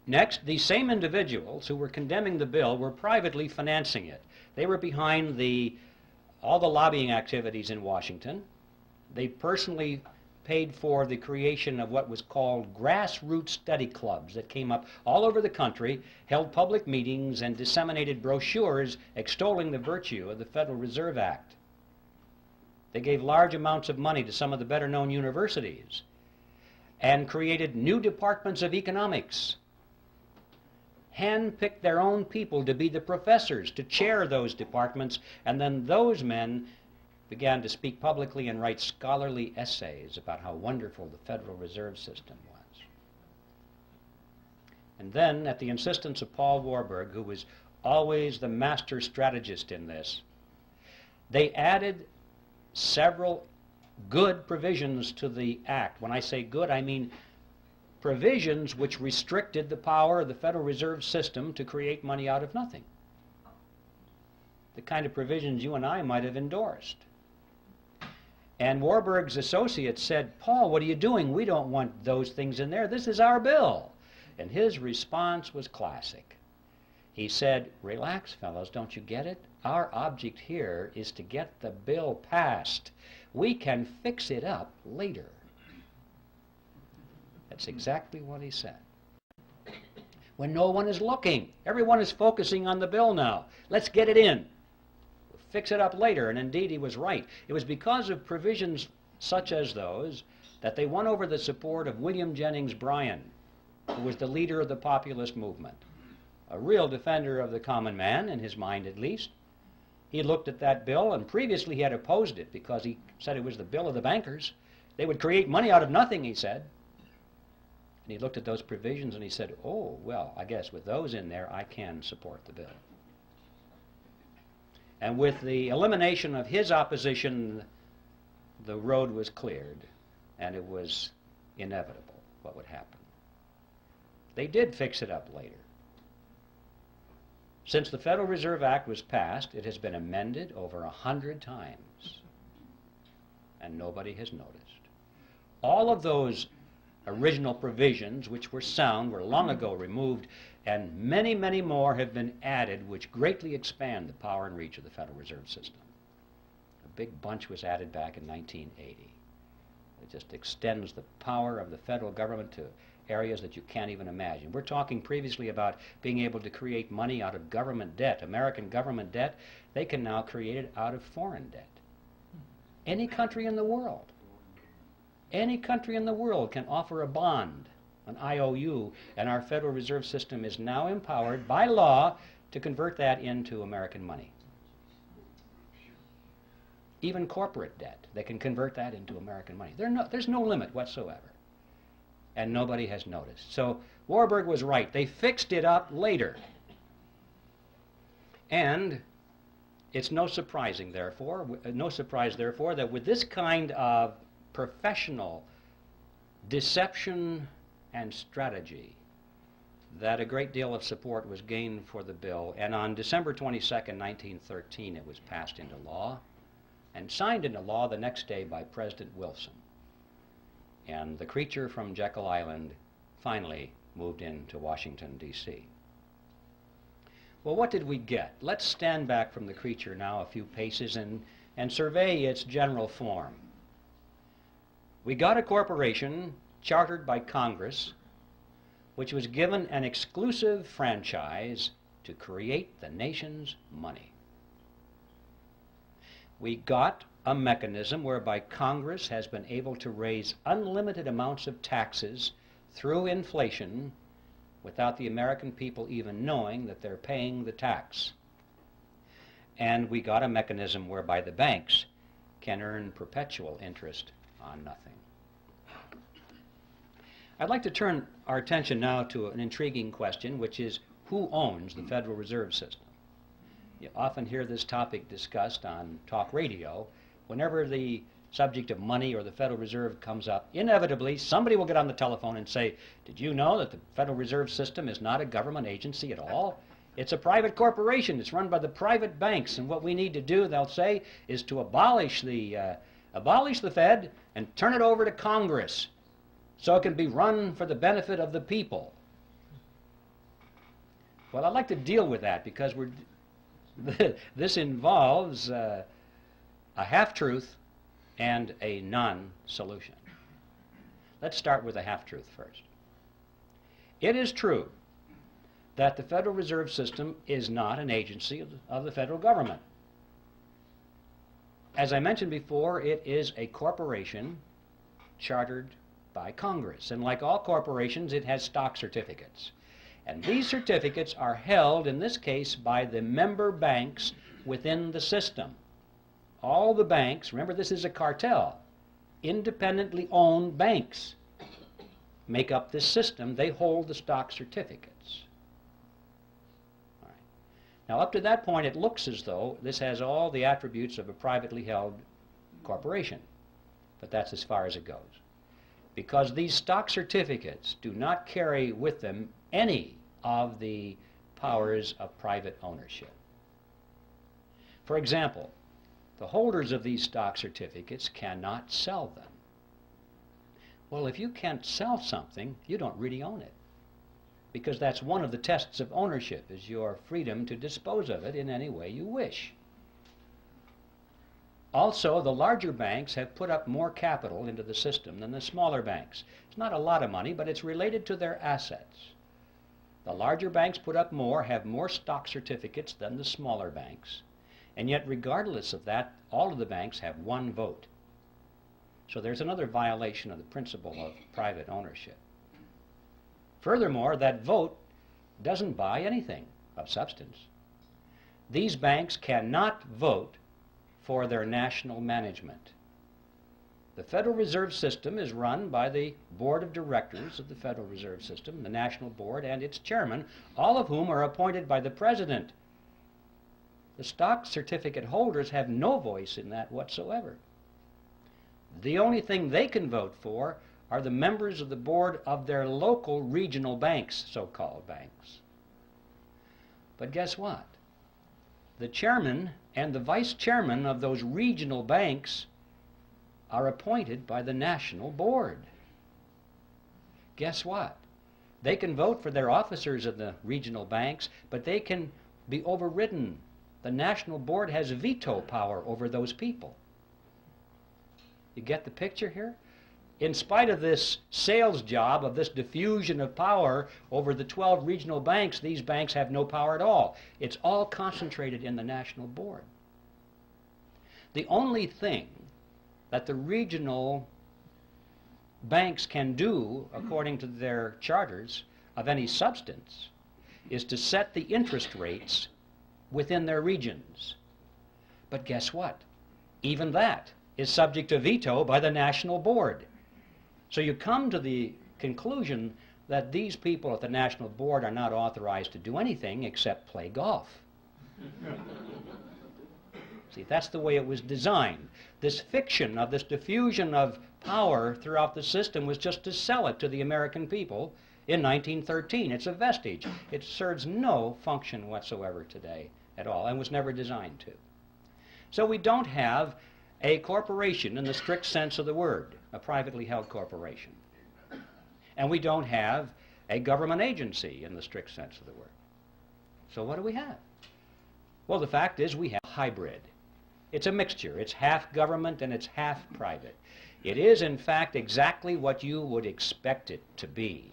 Next, these same individuals who were condemning the bill were privately financing it. They were behind all the lobbying activities in Washington. They personally paid for the creation of what was called grassroots study clubs that came up all over the country, held public meetings, and disseminated brochures extolling the virtue of the Federal Reserve Act. They gave large amounts of money to some of the better-known universities and created new departments of economics, handpicked their own people to be the professors, to chair those departments, and then those men began to speak publicly and write scholarly essays about how wonderful the Federal Reserve System was. And then, at the insistence of Paul Warburg, who was always the master strategist in this, they added several good provisions to the act. When I say good, I mean provisions which restricted the power of the Federal Reserve System to create money out of nothing. The kind of provisions you and I might have endorsed. And Warburg's associates said, Paul, what are you doing? We don't want those things in there. This is our bill. And his response was classic. He said, relax, fellows, don't you get it? Our object here is to get the bill passed. We can fix it up later. That's exactly what he said. When no one is looking, everyone is focusing on the bill now. Let's get it in. Fix it up later, and indeed he was right. It was because of provisions such as those that they won over the support of William Jennings Bryan, who was the leader of the populist movement, a real defender of the common man, in his mind at least. He looked at that bill, and previously he had opposed it because he said it was the bill of the bankers. They would create money out of nothing, he said. And he looked at those provisions and he said, oh, well, I guess with those in there, I can support the bill. And with the elimination of his opposition, the road was cleared, and it was inevitable what would happen. They did fix it up later. Since the Federal Reserve Act was passed, it has been amended over 100 times, and nobody has noticed. All of those original provisions, which were sound, were long ago removed, and many, many more have been added which greatly expand the power and reach of the Federal Reserve System. A big bunch was added back in 1980. It just extends the power of the federal government to areas that you can't even imagine. We're talking previously about being able to create money out of government debt, American government debt. They can now create it out of foreign debt. Any country in the world. Any country in the world can offer a bond, an IOU, and our Federal Reserve System is now empowered by law to convert that into American money. Even corporate debt, they can convert that into American money. There's no limit whatsoever. And nobody has noticed. So Warburg was right. They fixed it up later. And it's no surprise, therefore, that with this kind of professional deception and strategy that a great deal of support was gained for the bill, and on December 22nd, 1913, it was passed into law and signed into law the next day by President Wilson. And the creature from Jekyll Island finally moved into Washington, D.C. Well, what did we get? Let's stand back from the creature now a few paces and survey its general form. We got a corporation chartered by Congress, which was given an exclusive franchise to create the nation's money. We got a mechanism whereby Congress has been able to raise unlimited amounts of taxes through inflation without the American people even knowing that they're paying the tax. And we got a mechanism whereby the banks can earn perpetual interest on nothing. I'd like to turn our attention now to an intriguing question, which is who owns the Federal Reserve System? You often hear this topic discussed on talk radio. Whenever the subject of money or the Federal Reserve comes up, inevitably somebody will get on the telephone and say, did you know that the Federal Reserve System is not a government agency at all? It's a private corporation. It's run by the private banks, and what we need to do, they'll say, is to abolish the Fed and turn it over to Congress so it can be run for the benefit of the people. Well, I'd like to deal with that because this involves a half-truth and a non-solution. Let's start with a half-truth first. It is true that the Federal Reserve System is not an agency of the federal government. As I mentioned before, it is a corporation chartered by Congress, and like all corporations, it has stock certificates. And these certificates are held, in this case, by the member banks within the system. All the banks, remember this is a cartel, independently owned banks make up this system. They hold the stock certificates. All right. Now up to that point it looks as though this has all the attributes of a privately held corporation, but that's as far as it goes. Because these stock certificates do not carry with them any of the powers of private ownership. For example, the holders of these stock certificates cannot sell them. Well, if you can't sell something, you don't really own it, because that's one of the tests of ownership, is your freedom to dispose of it in any way you wish. Also, the larger banks have put up more capital into the system than the smaller banks. It's not a lot of money, but it's related to their assets. The larger banks put up more, have more stock certificates than the smaller banks, and yet regardless of that, all of the banks have one vote. So there's another violation of the principle of private ownership. Furthermore, that vote doesn't buy anything of substance. These banks cannot vote for their national management. The Federal Reserve System is run by the Board of Directors of the Federal Reserve System, the National Board, and its chairman, all of whom are appointed by the President. The stock certificate holders have no voice in that whatsoever. The only thing they can vote for are the members of the board of their local regional banks, so-called banks. But guess what? The chairman and the vice chairman of those regional banks are appointed by the national board. Guess what? They can vote for their officers of the regional banks, but they can be overridden. The national board has veto power over those people. You get the picture here? In spite of this sales job, of this diffusion of power over the 12 regional banks, these banks have no power at all. It's all concentrated in the national board. The only thing that the regional banks can do, according to their charters, of any substance, is to set the interest rates within their regions. But guess what? Even that is subject to veto by the national board. So you come to the conclusion that these people at the national board are not authorized to do anything except play golf. See, that's the way it was designed. This fiction of this diffusion of power throughout the system was just to sell it to the American people in 1913. It's a vestige. It serves no function whatsoever today at all and was never designed to. So we don't have a corporation in the strict sense of the word, a privately held corporation. And we don't have a government agency in the strict sense of the word. So what do we have? Well, the fact is we have a hybrid. It's a mixture. It's half government and it's half private. It is, in fact, exactly what you would expect it to be,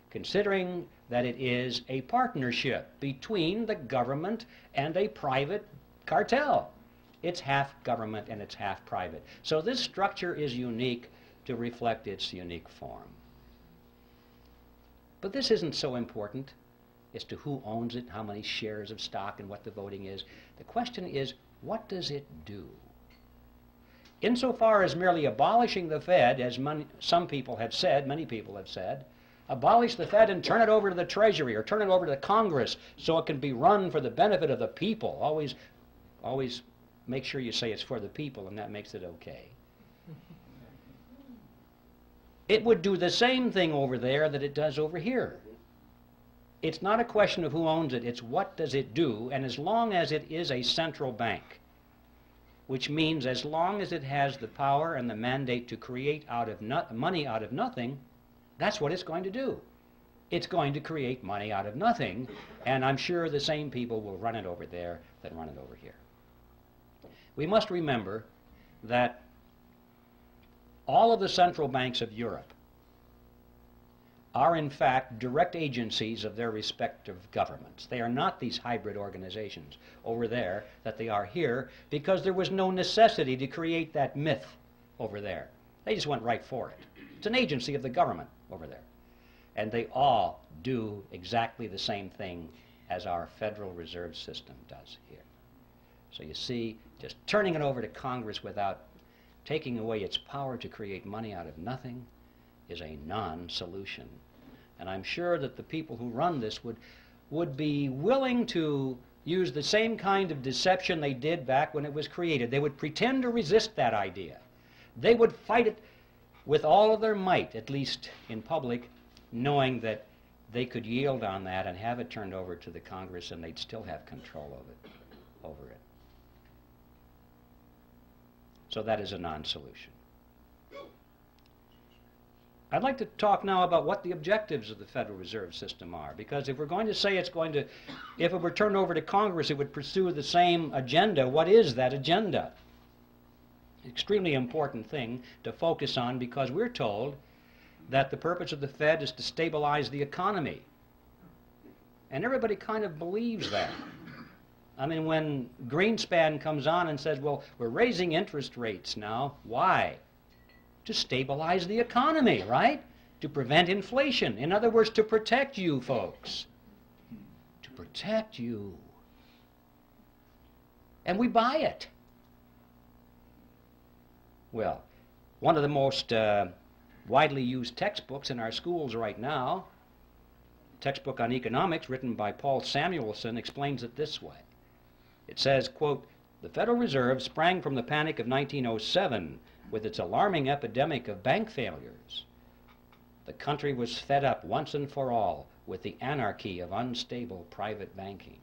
considering that it is a partnership between the government and a private cartel. It's half government and it's half private. So this structure is unique to reflect its unique form. But this isn't so important as to who owns it, how many shares of stock, and what the voting is. The question is, what does it do? Insofar as merely abolishing the Fed, as some people have said, many people have said, abolish the Fed and turn it over to the Treasury or turn it over to the Congress so it can be run for the benefit of the people. Always make sure you say it's for the people, and that makes it okay. It would do the same thing over there that it does over here. It's not a question of who owns it, it's what does it do, and as long as it is a central bank, which means as long as it has the power and the mandate to create money out of nothing, that's what it's going to do. It's going to create money out of nothing, and I'm sure the same people will run it over there that run it over here. We must remember that all of the central banks of Europe are in fact direct agencies of their respective governments. They are not these hybrid organizations over there that they are here, because there was no necessity to create that myth over there. They just went right for it. It's an agency of the government over there. And they all do exactly the same thing as our Federal Reserve System does here. So you see, just turning it over to Congress without taking away its power to create money out of nothing is a non-solution. And I'm sure that the people who run this would be willing to use the same kind of deception they did back when it was created. They would pretend to resist that idea. They would fight it with all of their might, at least in public, knowing that they could yield on that and have it turned over to the Congress and they'd still have control of it, over it. So that is a non-solution. I'd like to talk now about what the objectives of the Federal Reserve System are, because if we're going to say if it were turned over to Congress, it would pursue the same agenda. What is that agenda? Extremely important thing to focus on, because we're told that the purpose of the Fed is to stabilize the economy. And everybody kind of believes that. I mean, when Greenspan comes on and says, well, we're raising interest rates now, why? To stabilize the economy, right? To prevent inflation. In other words, to protect you folks. To protect you. And we buy it. Well, one of the most widely used textbooks in our schools right now, textbook on economics written by Paul Samuelson, explains it this way. It says, quote, "The Federal Reserve sprang from the panic of 1907 with its alarming epidemic of bank failures. The country was fed up once and for all with the anarchy of unstable private banking."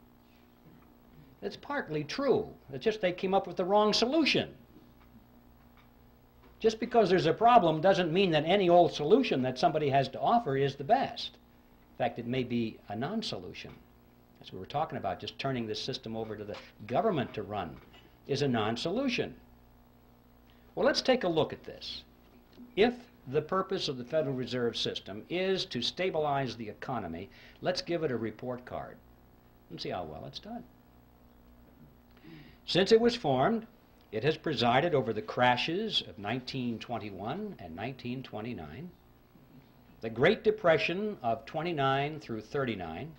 It's partly true. It's just they came up with the wrong solution. Just because there's a problem doesn't mean that any old solution that somebody has to offer is the best. In fact, it may be a non-solution. As we were talking about, just turning this system over to the government to run is a non-solution. Well, let's take a look at this. If the purpose of the Federal Reserve System is to stabilize the economy, let's give it a report card and see how well it's done. Since it was formed, it has presided over the crashes of 1921 and 1929, the Great Depression of 29 through 39,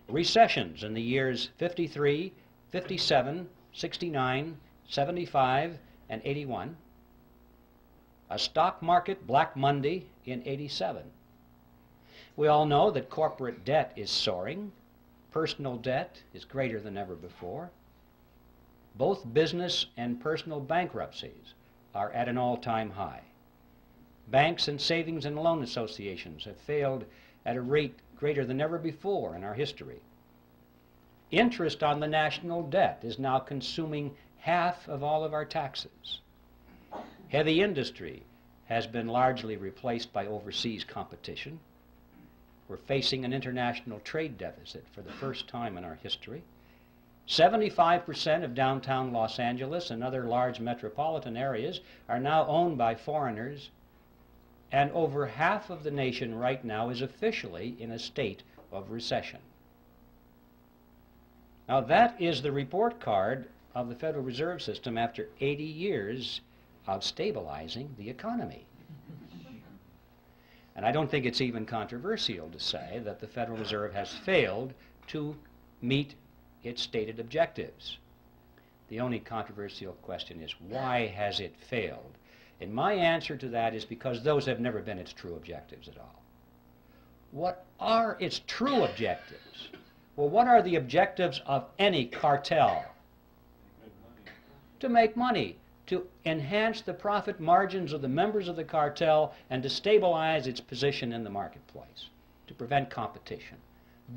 recessions in the years 53, 57, 69, 75, and 81, a stock market Black Monday in 87. We all know that corporate debt is soaring, personal debt is greater than ever before, Both business and personal bankruptcies are at an all-time high. Banks and savings and loan associations have failed at a rate greater than ever before in our history. Interest on the national debt is now consuming half of all of our taxes. Heavy industry has been largely replaced by overseas competition. We're facing an international trade deficit for the first time in our history. 75% of downtown Los Angeles and other large metropolitan areas are now owned by foreigners, and over half of the nation right now is officially in a state of recession. Now that is the report card of the Federal Reserve System after 80 years of stabilizing the economy. And I don't think it's even controversial to say that the Federal Reserve has failed to meet its stated objectives. The only controversial question is, why has it failed? And my answer to that is because those have never been its true objectives at all. What are its true objectives? Well, what are the objectives of any cartel? To make money, to enhance the profit margins of the members of the cartel, and to stabilize its position in the marketplace, to prevent competition.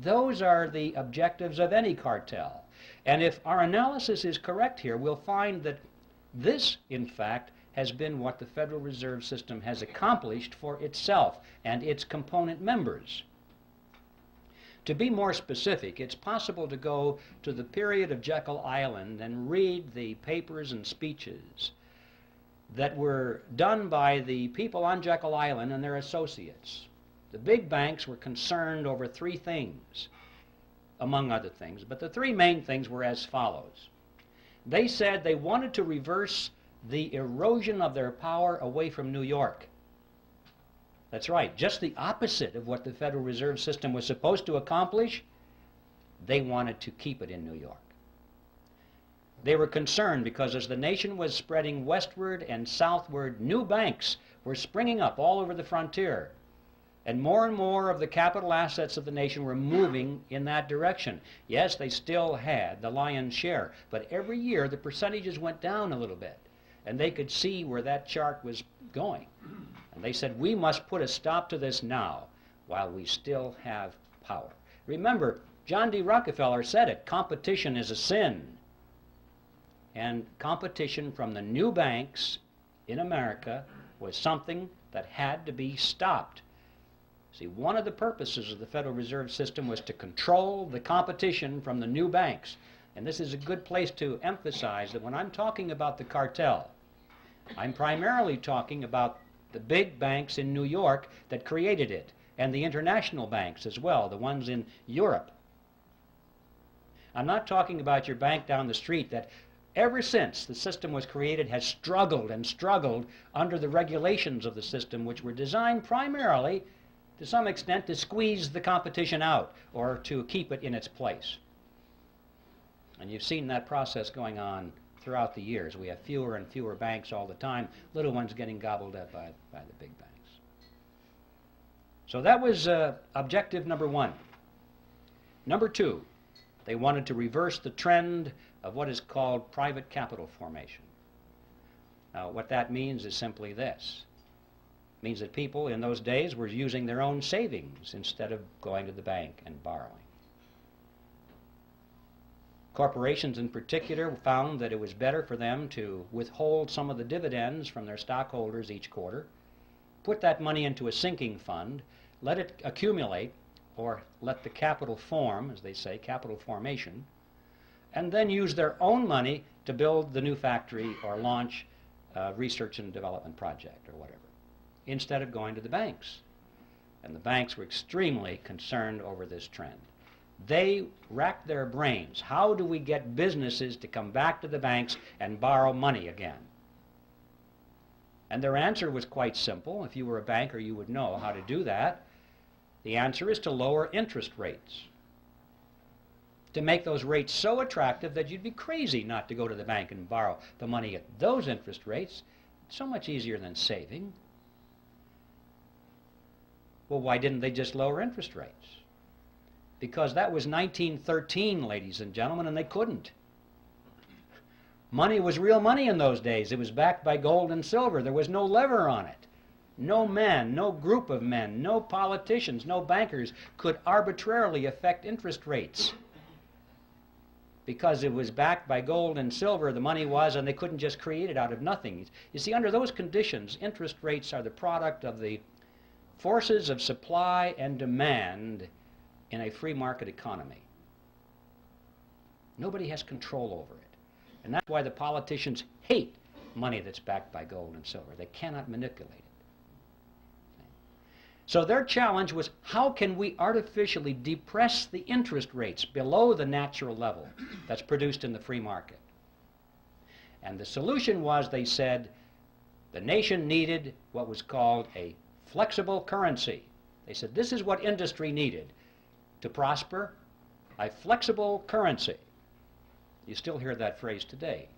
Those are the objectives of any cartel. And if our analysis is correct here, we'll find that this, in fact, has been what the Federal Reserve System has accomplished for itself and its component members. To be more specific, it's possible to go to the period of Jekyll Island and read the papers and speeches that were done by the people on Jekyll Island and their associates. The big banks were concerned over three things, among other things, but the three main things were as follows. They said they wanted to reverse the erosion of their power away from New York. That's right, just the opposite of what the Federal Reserve System was supposed to accomplish. They wanted to keep it in New York. They were concerned because as the nation was spreading westward and southward, new banks were springing up all over the frontier. And more of the capital assets of the nation were moving in that direction. Yes, they still had the lion's share, but every year the percentages went down a little bit. And they could see where that chart was going. And they said, we must put a stop to this now while we still have power. Remember, John D. Rockefeller said it, competition is a sin. And competition from the new banks in America was something that had to be stopped. See, one of the purposes of the Federal Reserve System was to control the competition from the new banks. And this is a good place to emphasize that when I'm talking about the cartel, I'm primarily talking about the big banks in New York that created it, and the international banks as well, the ones in Europe. I'm not talking about your bank down the street that ever since the system was created has struggled and struggled under the regulations of the system, which were designed primarily, to some extent, to squeeze the competition out or to keep it in its place. And you've seen that process going on throughout the years. We have fewer and fewer banks all the time, little ones getting gobbled up by the big banks. So that was objective number one. Number two, they wanted to reverse the trend of what is called private capital formation. Now, what that means is simply this. It means that people in those days were using their own savings instead of going to the bank and borrowing. Corporations in particular found that it was better for them to withhold some of the dividends from their stockholders each quarter, put that money into a sinking fund, let it accumulate, or let the capital form, as they say, capital formation, and then use their own money to build the new factory or launch a research and development project or whatever, instead of going to the banks. And the banks were extremely concerned over this trend. They racked their brains. How do we get businesses to come back to the banks and borrow money again? And their answer was quite simple. If you were a banker, you would know how to do that. The answer is to lower interest rates, to make those rates so attractive that you'd be crazy not to go to the bank and borrow the money at those interest rates. It's so much easier than saving. Well, why didn't they just lower interest rates? Because that was 1913, ladies and gentlemen, and they couldn't. Money was real money in those days. It was backed by gold and silver. There was no lever on it. No man, no group of men, no politicians, no bankers could arbitrarily affect interest rates. Because it was backed by gold and silver, the money was, and they couldn't just create it out of nothing. You see, under those conditions, interest rates are the product of the forces of supply and demand in a free market economy. Nobody has control over it. And that's why the politicians hate money that's backed by gold and silver. They cannot manipulate it. So their challenge was, how can we artificially depress the interest rates below the natural level that's produced in the free market? And the solution was, they said, the nation needed what was called a flexible currency. They said this is what industry needed to prosper, a flexible currency. You still hear that phrase today,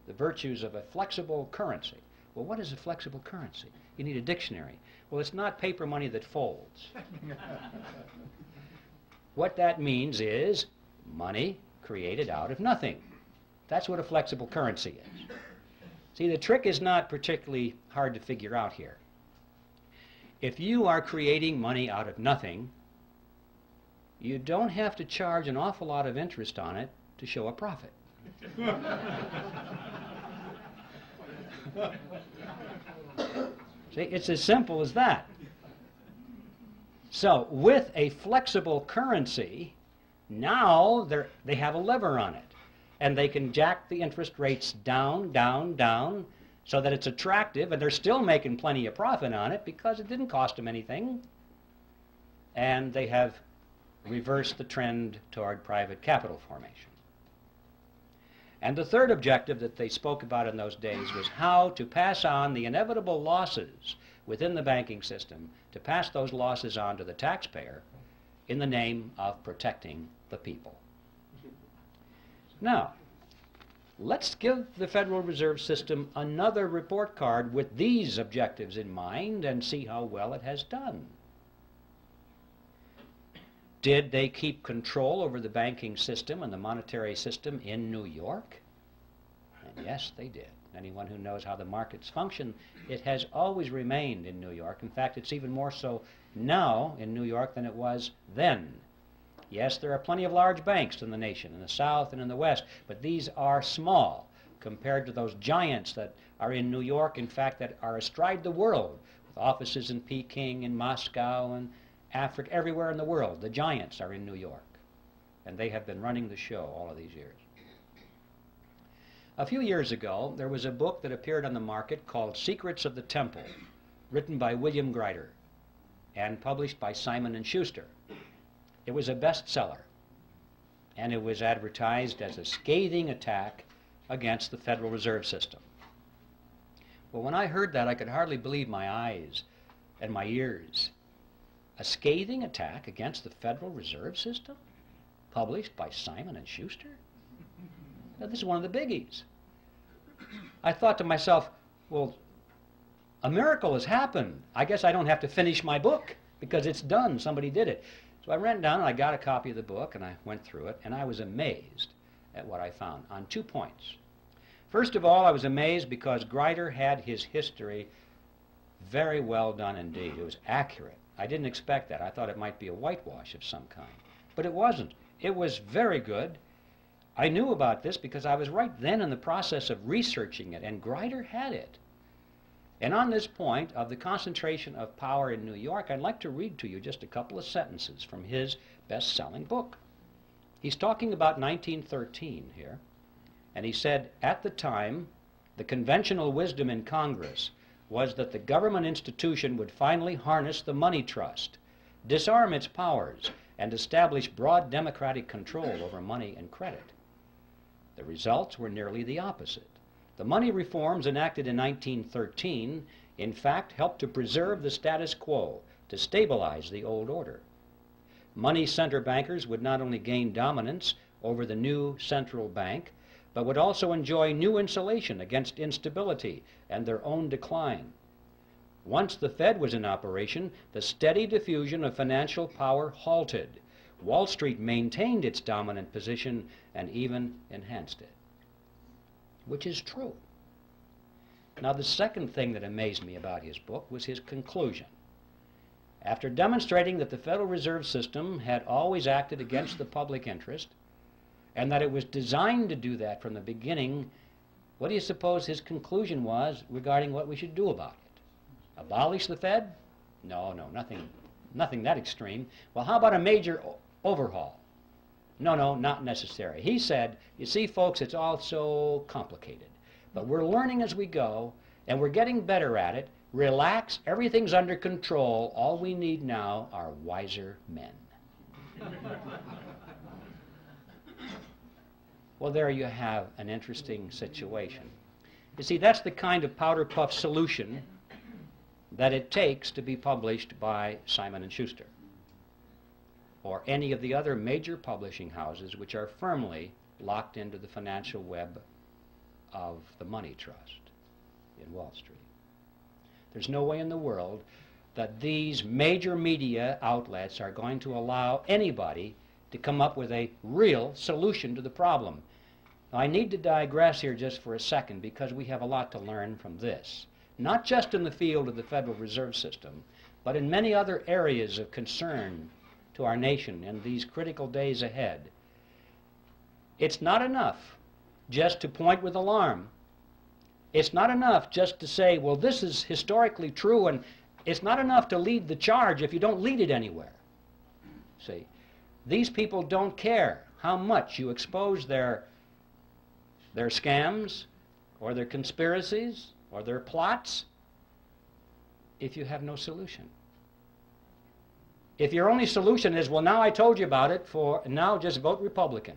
the virtues of a flexible currency. Well, what is a flexible currency? You need a dictionary. Well, it's not paper money that folds. What that means is money created out of nothing. That's what a flexible currency is. See, the trick is not particularly hard to figure out here. If you are creating money out of nothing, you don't have to charge an awful lot of interest on it to show a profit. See, it's as simple as that. So, with a flexible currency, now they have a lever on it, and they can jack the interest rates down, down, down, so that it's attractive, and they're still making plenty of profit on it because it didn't cost them anything. And they have reversed the trend toward private capital formation. And the third objective that they spoke about in those days was how to pass on the inevitable losses within the banking system, to pass those losses on to the taxpayer in the name of protecting the people. Now, let's give the Federal Reserve System another report card with these objectives in mind and see how well it has done. Did they keep control over the banking system and the monetary system in New York? And yes, they did. Anyone who knows how the markets function, it has always remained in New York. In fact, it's even more so now in New York than it was then. Yes, there are plenty of large banks in the nation, in the South and in the West, but these are small compared to those giants that are in New York, in fact, that are astride the world, with offices in Peking and Moscow and Africa, everywhere in the world. The giants are in New York, and they have been running the show all of these years. A few years ago, there was a book that appeared on the market called Secrets of the Temple, written by William Grider and published by Simon & Schuster. It was a bestseller, and it was advertised as a scathing attack against the Federal Reserve System. Well, when I heard that, I could hardly believe my eyes and my ears. A scathing attack against the Federal Reserve System, published by Simon & Schuster? Now, this is one of the biggies. I thought to myself, well, a miracle has happened. I guess I don't have to finish my book because it's done. Somebody did it. So I ran down and I got a copy of the book and I went through it, and I was amazed at what I found on 2 points. First of all, I was amazed because Grider had his history very well done indeed. It was accurate. I didn't expect that. I thought it might be a whitewash of some kind. But it wasn't. It was very good. I knew about this because I was right then in the process of researching it, and Grider had it. And on this point of the concentration of power in New York, I'd like to read to you just a couple of sentences from his best-selling book. He's talking about 1913 here, and he said, at the time, the conventional wisdom in Congress was that the government institution would finally harness the money trust, disarm its powers, and establish broad democratic control over money and credit. The results were nearly the opposite. The money reforms enacted in 1913, in fact, helped to preserve the status quo, to stabilize the old order. Money center bankers would not only gain dominance over the new central bank, but would also enjoy new insulation against instability and their own decline. Once the Fed was in operation, the steady diffusion of financial power halted. Wall Street maintained its dominant position and even enhanced it. which is true. Now, the second thing that amazed me about his book was his conclusion. After demonstrating that the Federal Reserve System had always acted against the public interest, and that it was designed to do that from the beginning, what do you suppose his conclusion was regarding what we should do about it? Abolish the Fed? No, nothing that extreme. Well, how about a major overhaul? No, not necessary. He said, you see, folks, it's all so complicated. But we're learning as we go, and we're getting better at it. Relax, everything's under control. All we need now are wiser men. Well, there you have an interesting situation. You see, that's the kind of powder puff solution that it takes to be published by Simon & Schuster or any of the other major publishing houses which are firmly locked into the financial web of the money trust in Wall Street. There's no way in the world that these major media outlets are going to allow anybody to come up with a real solution to the problem. Now, I need to digress here just for a second because we have a lot to learn from this, not just in the field of the Federal Reserve System, but in many other areas of concern to our nation in these critical days ahead. It's not enough just to point with alarm. It's not enough just to say, well, this is historically true, and it's not enough to lead the charge if you don't lead it anywhere. See, these people don't care how much you expose their scams or their conspiracies or their plots if you have no solution. If your only solution is, well, now I told you about it, now just vote Republican,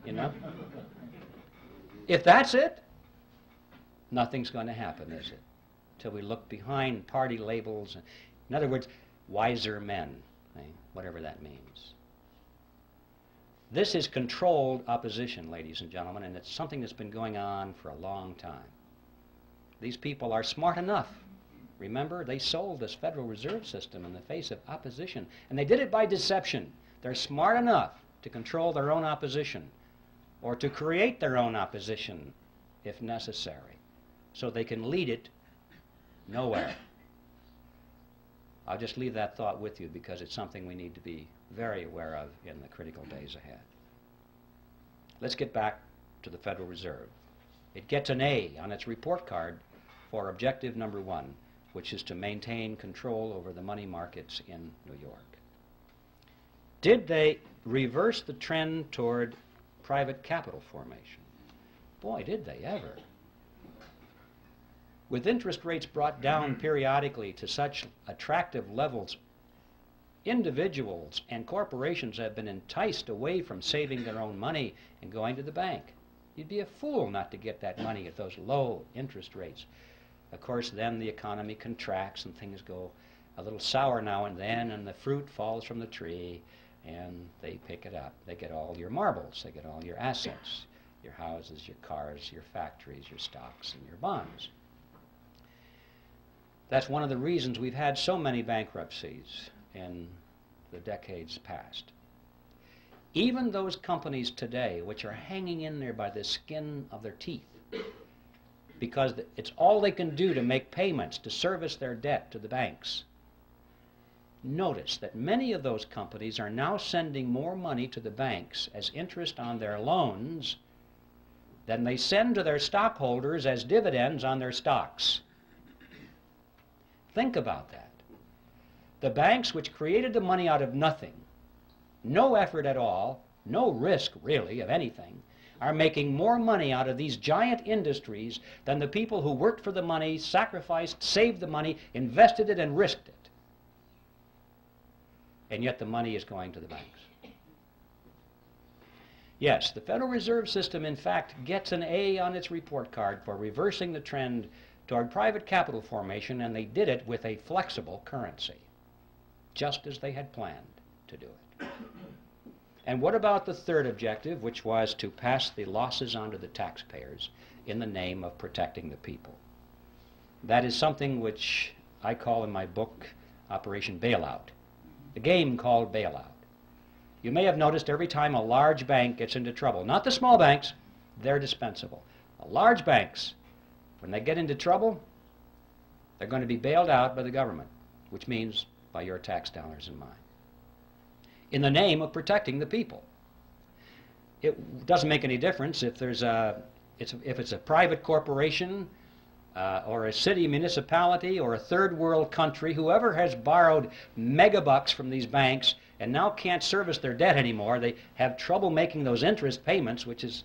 you know? If that's it, nothing's going to happen, is it? Till we look behind party labels. In other words, wiser men, whatever that means. This is controlled opposition, ladies and gentlemen, and it's something that's been going on for a long time. These people are smart enough. Remember, they sold this Federal Reserve System in the face of opposition, and they did it by deception. They're smart enough to control their own opposition or to create their own opposition if necessary, so they can lead it nowhere. I'll just leave that thought with you because it's something we need to be very aware of in the critical days ahead. Let's get back to the Federal Reserve. It gets an A on its report card for objective number 1, which is to maintain control over the money markets in New York. Did they reverse the trend toward private capital formation? Boy, did they ever. With interest rates brought down periodically to such attractive levels, individuals and corporations have been enticed away from saving their own money and going to the bank. You'd be a fool not to get that money at those low interest rates. Of course, then the economy contracts and things go a little sour now and then, and the fruit falls from the tree, and they pick it up. They get all your marbles. They get all your assets, your houses, your cars, your factories, your stocks, and your bonds. That's one of the reasons we've had so many bankruptcies in the decades past. Even those companies today which are hanging in there by the skin of their teeth because it's all they can do to make payments to service their debt to the banks. Notice that many of those companies are now sending more money to the banks as interest on their loans than they send to their stockholders as dividends on their stocks. Think about that. The banks which created the money out of nothing, no effort at all, no risk really of anything, are making more money out of these giant industries than the people who worked for the money, sacrificed, saved the money, invested it, and risked it. And yet the money is going to the banks. Yes, the Federal Reserve System, in fact, gets an A on its report card for reversing the trend toward private capital formation, and they did it with a flexible currency, just as they had planned to do it. And what about the third objective, which was to pass the losses onto the taxpayers in the name of protecting the people? That is something which I call in my book Operation Bailout, the game called bailout. You may have noticed every time a large bank gets into trouble, not the small banks, they're dispensable. Large banks, when they get into trouble, they're going to be bailed out by the government, which means by your tax dollars and mine, in the name of protecting the people. It doesn't make any difference if there's if it's a private corporation or a city municipality or a third world country. Whoever has borrowed megabucks from these banks and now can't service their debt anymore, they have trouble making those interest payments, which is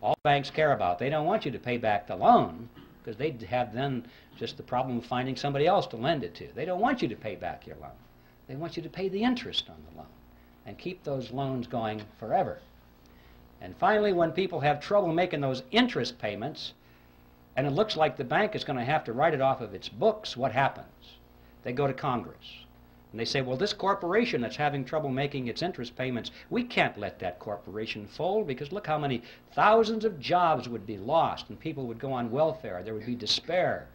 all banks care about. They don't want you to pay back the loan, because they'd have then just the problem of finding somebody else to lend it to. They don't want you to pay back your loan. They want you to pay the interest on the loan and keep those loans going forever. And finally, when people have trouble making those interest payments, and it looks like the bank is going to have to write it off of its books, what happens? They go to Congress. And they say, well, this corporation that's having trouble making its interest payments, we can't let that corporation fold, because look how many thousands of jobs would be lost and people would go on welfare. There would be despair.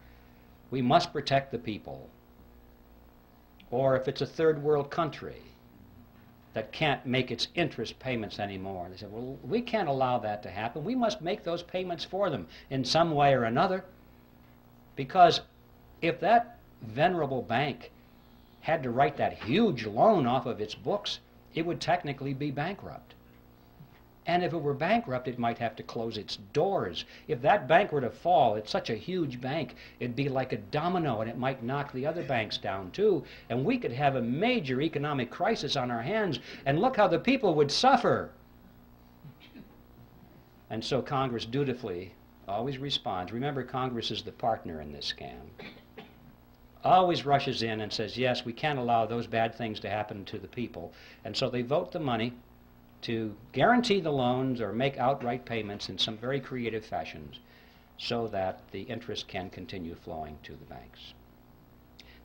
We must protect the people. Or if it's a third world country that can't make its interest payments anymore, they say, well, we can't allow that to happen. We must make those payments for them in some way or another, because if that venerable bank had to write that huge loan off of its books, it would technically be bankrupt. And if it were bankrupt, it might have to close its doors. If that bank were to fall, it's such a huge bank, it'd be like a domino, and it might knock the other banks down too, and we could have a major economic crisis on our hands, and look how the people would suffer. And so Congress dutifully always responds. Remember, Congress is the partner in this scam. Always rushes in and says, yes, we can't allow those bad things to happen to the people. And so they vote the money to guarantee the loans or make outright payments in some very creative fashions so that the interest can continue flowing to the banks.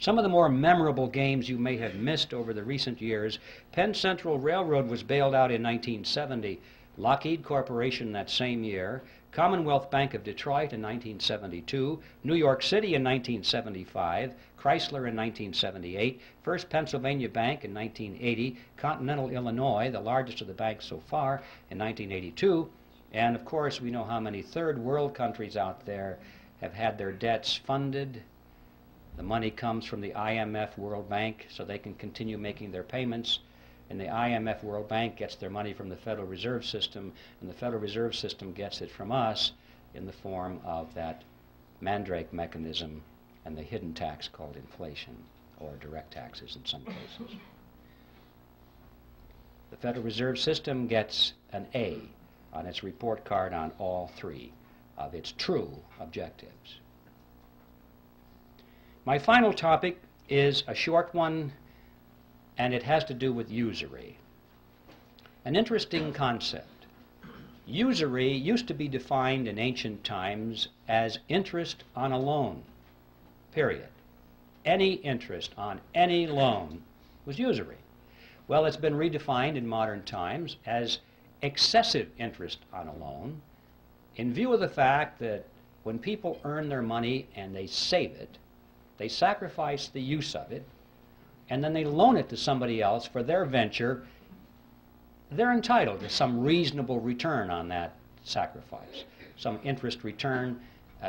Some of the more memorable games you may have missed over the recent years: Penn Central Railroad was bailed out in 1970, Lockheed Corporation that same year, Commonwealth Bank of Detroit in 1972, New York City in 1975, Chrysler in 1978, First Pennsylvania Bank in 1980, Continental Illinois, the largest of the banks so far, in 1982, and of course we know how many third world countries out there have had their debts funded. The money comes from the IMF World Bank so they can continue making their payments, and the IMF World Bank gets their money from the Federal Reserve System, and the Federal Reserve System gets it from us in the form of that mandrake mechanism and the hidden tax called inflation, or direct taxes in some cases. The Federal Reserve System gets an A on its report card on all three of its true objectives. My final topic is a short one, and it has to do with usury. An interesting concept. Usury used to be defined in ancient times as interest on a loan, period. Any interest on any loan was usury. Well, it's been redefined in modern times as excessive interest on a loan, in view of the fact that when people earn their money and they save it, they sacrifice the use of it, and then they loan it to somebody else for their venture. They're entitled to some reasonable return on that sacrifice. Some interest return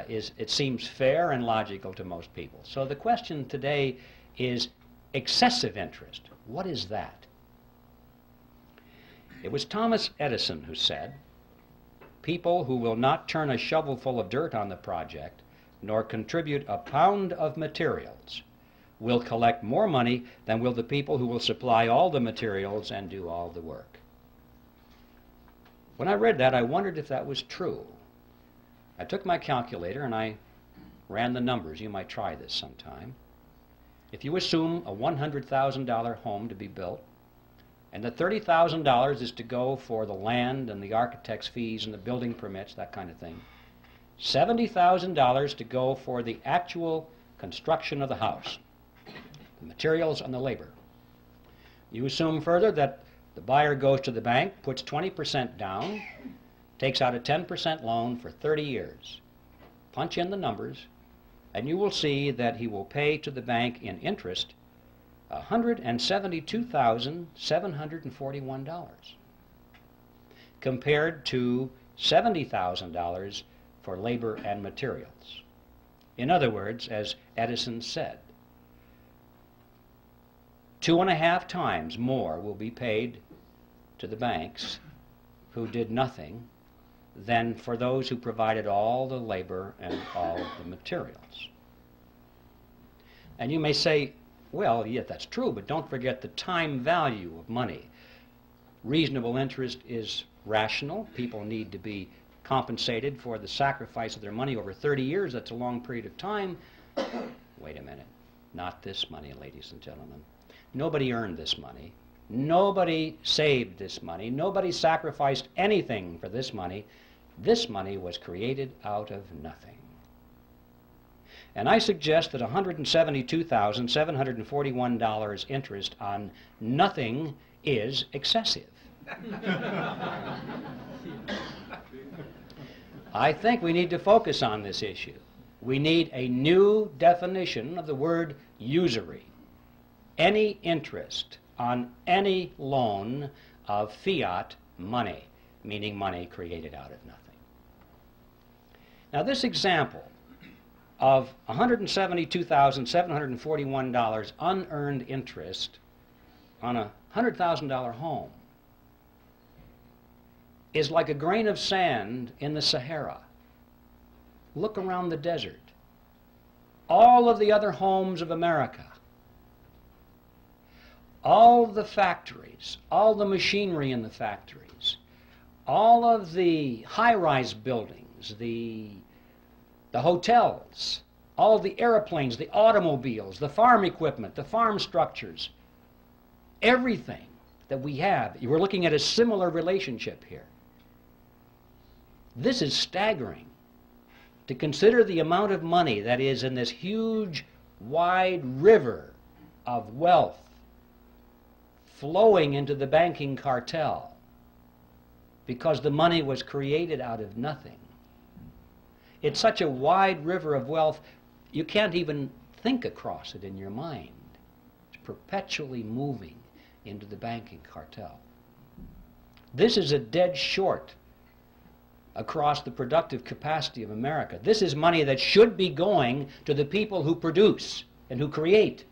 it seems fair and logical to most people. So the question today is excessive interest. What is that? It was Thomas Edison who said, "People who will not turn a shovelful of dirt on the project, nor contribute a pound of materials, will collect more money than will the people who will supply all the materials and do all the work." When I read that, I wondered if that was true. I took my calculator and I ran the numbers. You might try this sometime. If you assume a $100,000 home to be built, and that $30,000 is to go for the land and the architect's fees and the building permits, that kind of thing, $70,000 to go for the actual construction of the house, the materials and the labor. You assume further that the buyer goes to the bank, puts 20% down, takes out a 10% loan for 30 years. Punch in the numbers, and you will see that he will pay to the bank in interest $172,741, compared to $70,000 for labor and materials. In other words, as Edison said, 2.5 times more will be paid to the banks who did nothing than for those who provided all the labor and all the materials. And you may say, well, yeah, that's true, but don't forget the time value of money. Reasonable interest is rational. People need to be compensated for the sacrifice of their money over 30 years. That's a long period of time. Wait a minute. Not this money, ladies and gentlemen. Nobody earned this money. Nobody saved this money. Nobody sacrificed anything for this money. This money was created out of nothing. And I suggest that $172,741 interest on nothing is excessive. I think we need to focus on this issue. We need a new definition of the word usury. Any interest on any loan of fiat money, meaning money created out of nothing. Now this example of $172,741 unearned interest on a $100,000 home is like a grain of sand in the Sahara. Look around the desert. All of the other homes of America, all the factories, all the machinery in the factories, all of the high-rise buildings, the hotels, all the airplanes, the automobiles, the farm equipment, the farm structures, everything that we have, we're looking at a similar relationship here. This is staggering. To consider the amount of money that is in this huge, wide river of wealth flowing into the banking cartel because the money was created out of nothing. It's such a wide river of wealth, you can't even think across it in your mind. It's perpetually moving into the banking cartel. This is a dead short across the productive capacity of America. This is money that should be going to the people who produce and who create,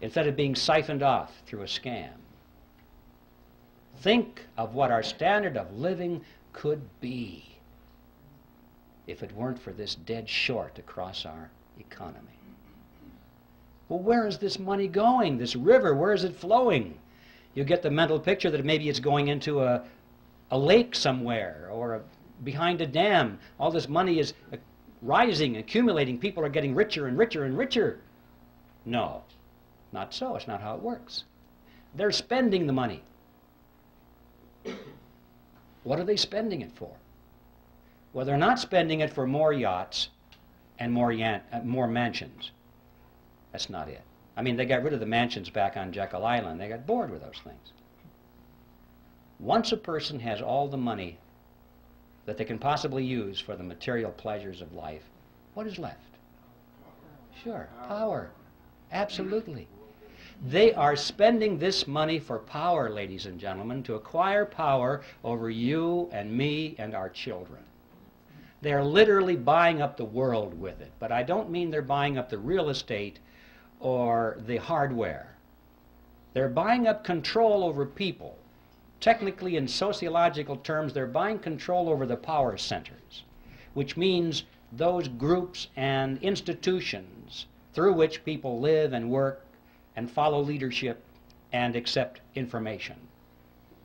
instead of being siphoned off through a scam. Think of what our standard of living could be if it weren't for this dead short across our economy. Well, where is this money going? This river, where is it flowing? You get the mental picture that maybe it's going into a lake somewhere or behind a dam. All this money is rising, accumulating. People are getting richer and richer and richer. No, not so. It's not how it works. They're spending the money. What are they spending it for? Well, they're not spending it for more yachts and more mansions. That's not it. I mean, they got rid of the mansions back on Jekyll Island. They got bored with those things. Once a person has all the money that they can possibly use for the material pleasures of life, what is left? Sure, power. Absolutely. They are spending this money for power, ladies and gentlemen, to acquire power over you and me and our children. They're literally buying up the world with it. But I don't mean they're buying up the real estate or the hardware. They're buying up control over people. Technically, in sociological terms, they're buying control over the power centers, which means those groups and institutions through which people live and work and follow leadership and accept information.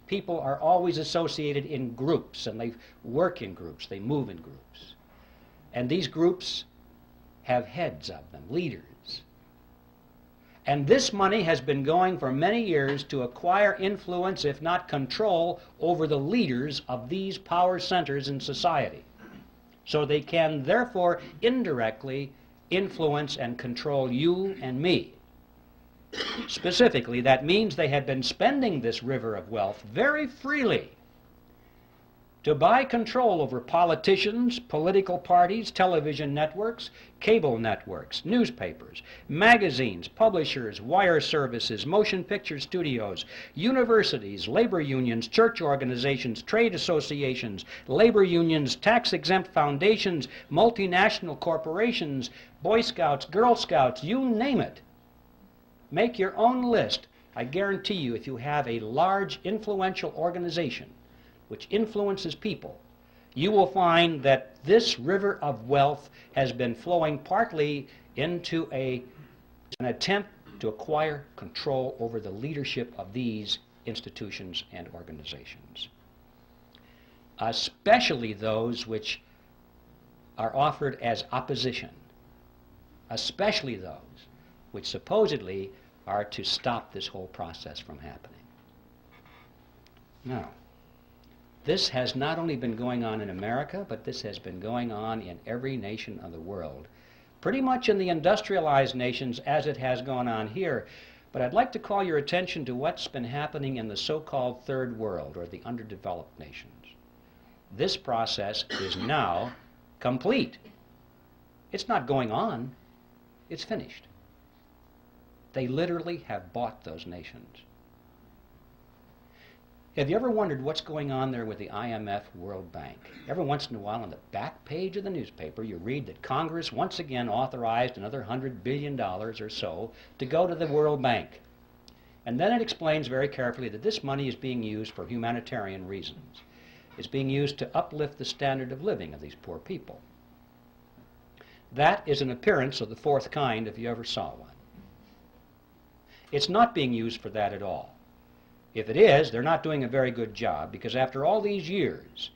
People are always associated in groups, and they work in groups, they move in groups. And these groups have heads of them, leaders. And this money has been going for many years to acquire influence, if not control, over the leaders of these power centers in society. So they can therefore indirectly influence and control you and me. Specifically, that means they have been spending this river of wealth very freely to buy control over politicians, political parties, television networks, cable networks, newspapers, magazines, publishers, wire services, motion picture studios, universities, labor unions, church organizations, trade associations, labor unions, tax-exempt foundations, multinational corporations, Boy Scouts, Girl Scouts, you name it. Make your own list. I guarantee you, if you have a large, influential organization which influences people, you will find that this river of wealth has been flowing partly into an attempt to acquire control over the leadership of these institutions and organizations, especially those which are offered as opposition, especially those which supposedly are to stop this whole process from happening. Now, this has not only been going on in America, but this has been going on in every nation of the world, pretty much in the industrialized nations as it has gone on here. But I'd like to call your attention to what's been happening in the so-called third world, or the underdeveloped nations. This process is now complete. It's not going on, it's finished. They literally have bought those nations. Have you ever wondered what's going on there with the IMF, World Bank? Every once in a while on the back page of the newspaper you read that Congress once again authorized another $100 billion or so to go to the World Bank. And then it explains very carefully that this money is being used for humanitarian reasons. It's being used to uplift the standard of living of these poor people. That is an appearance of the fourth kind if you ever saw one. It's not being used for that at all. If it is, they're not doing a very good job, because after all these years,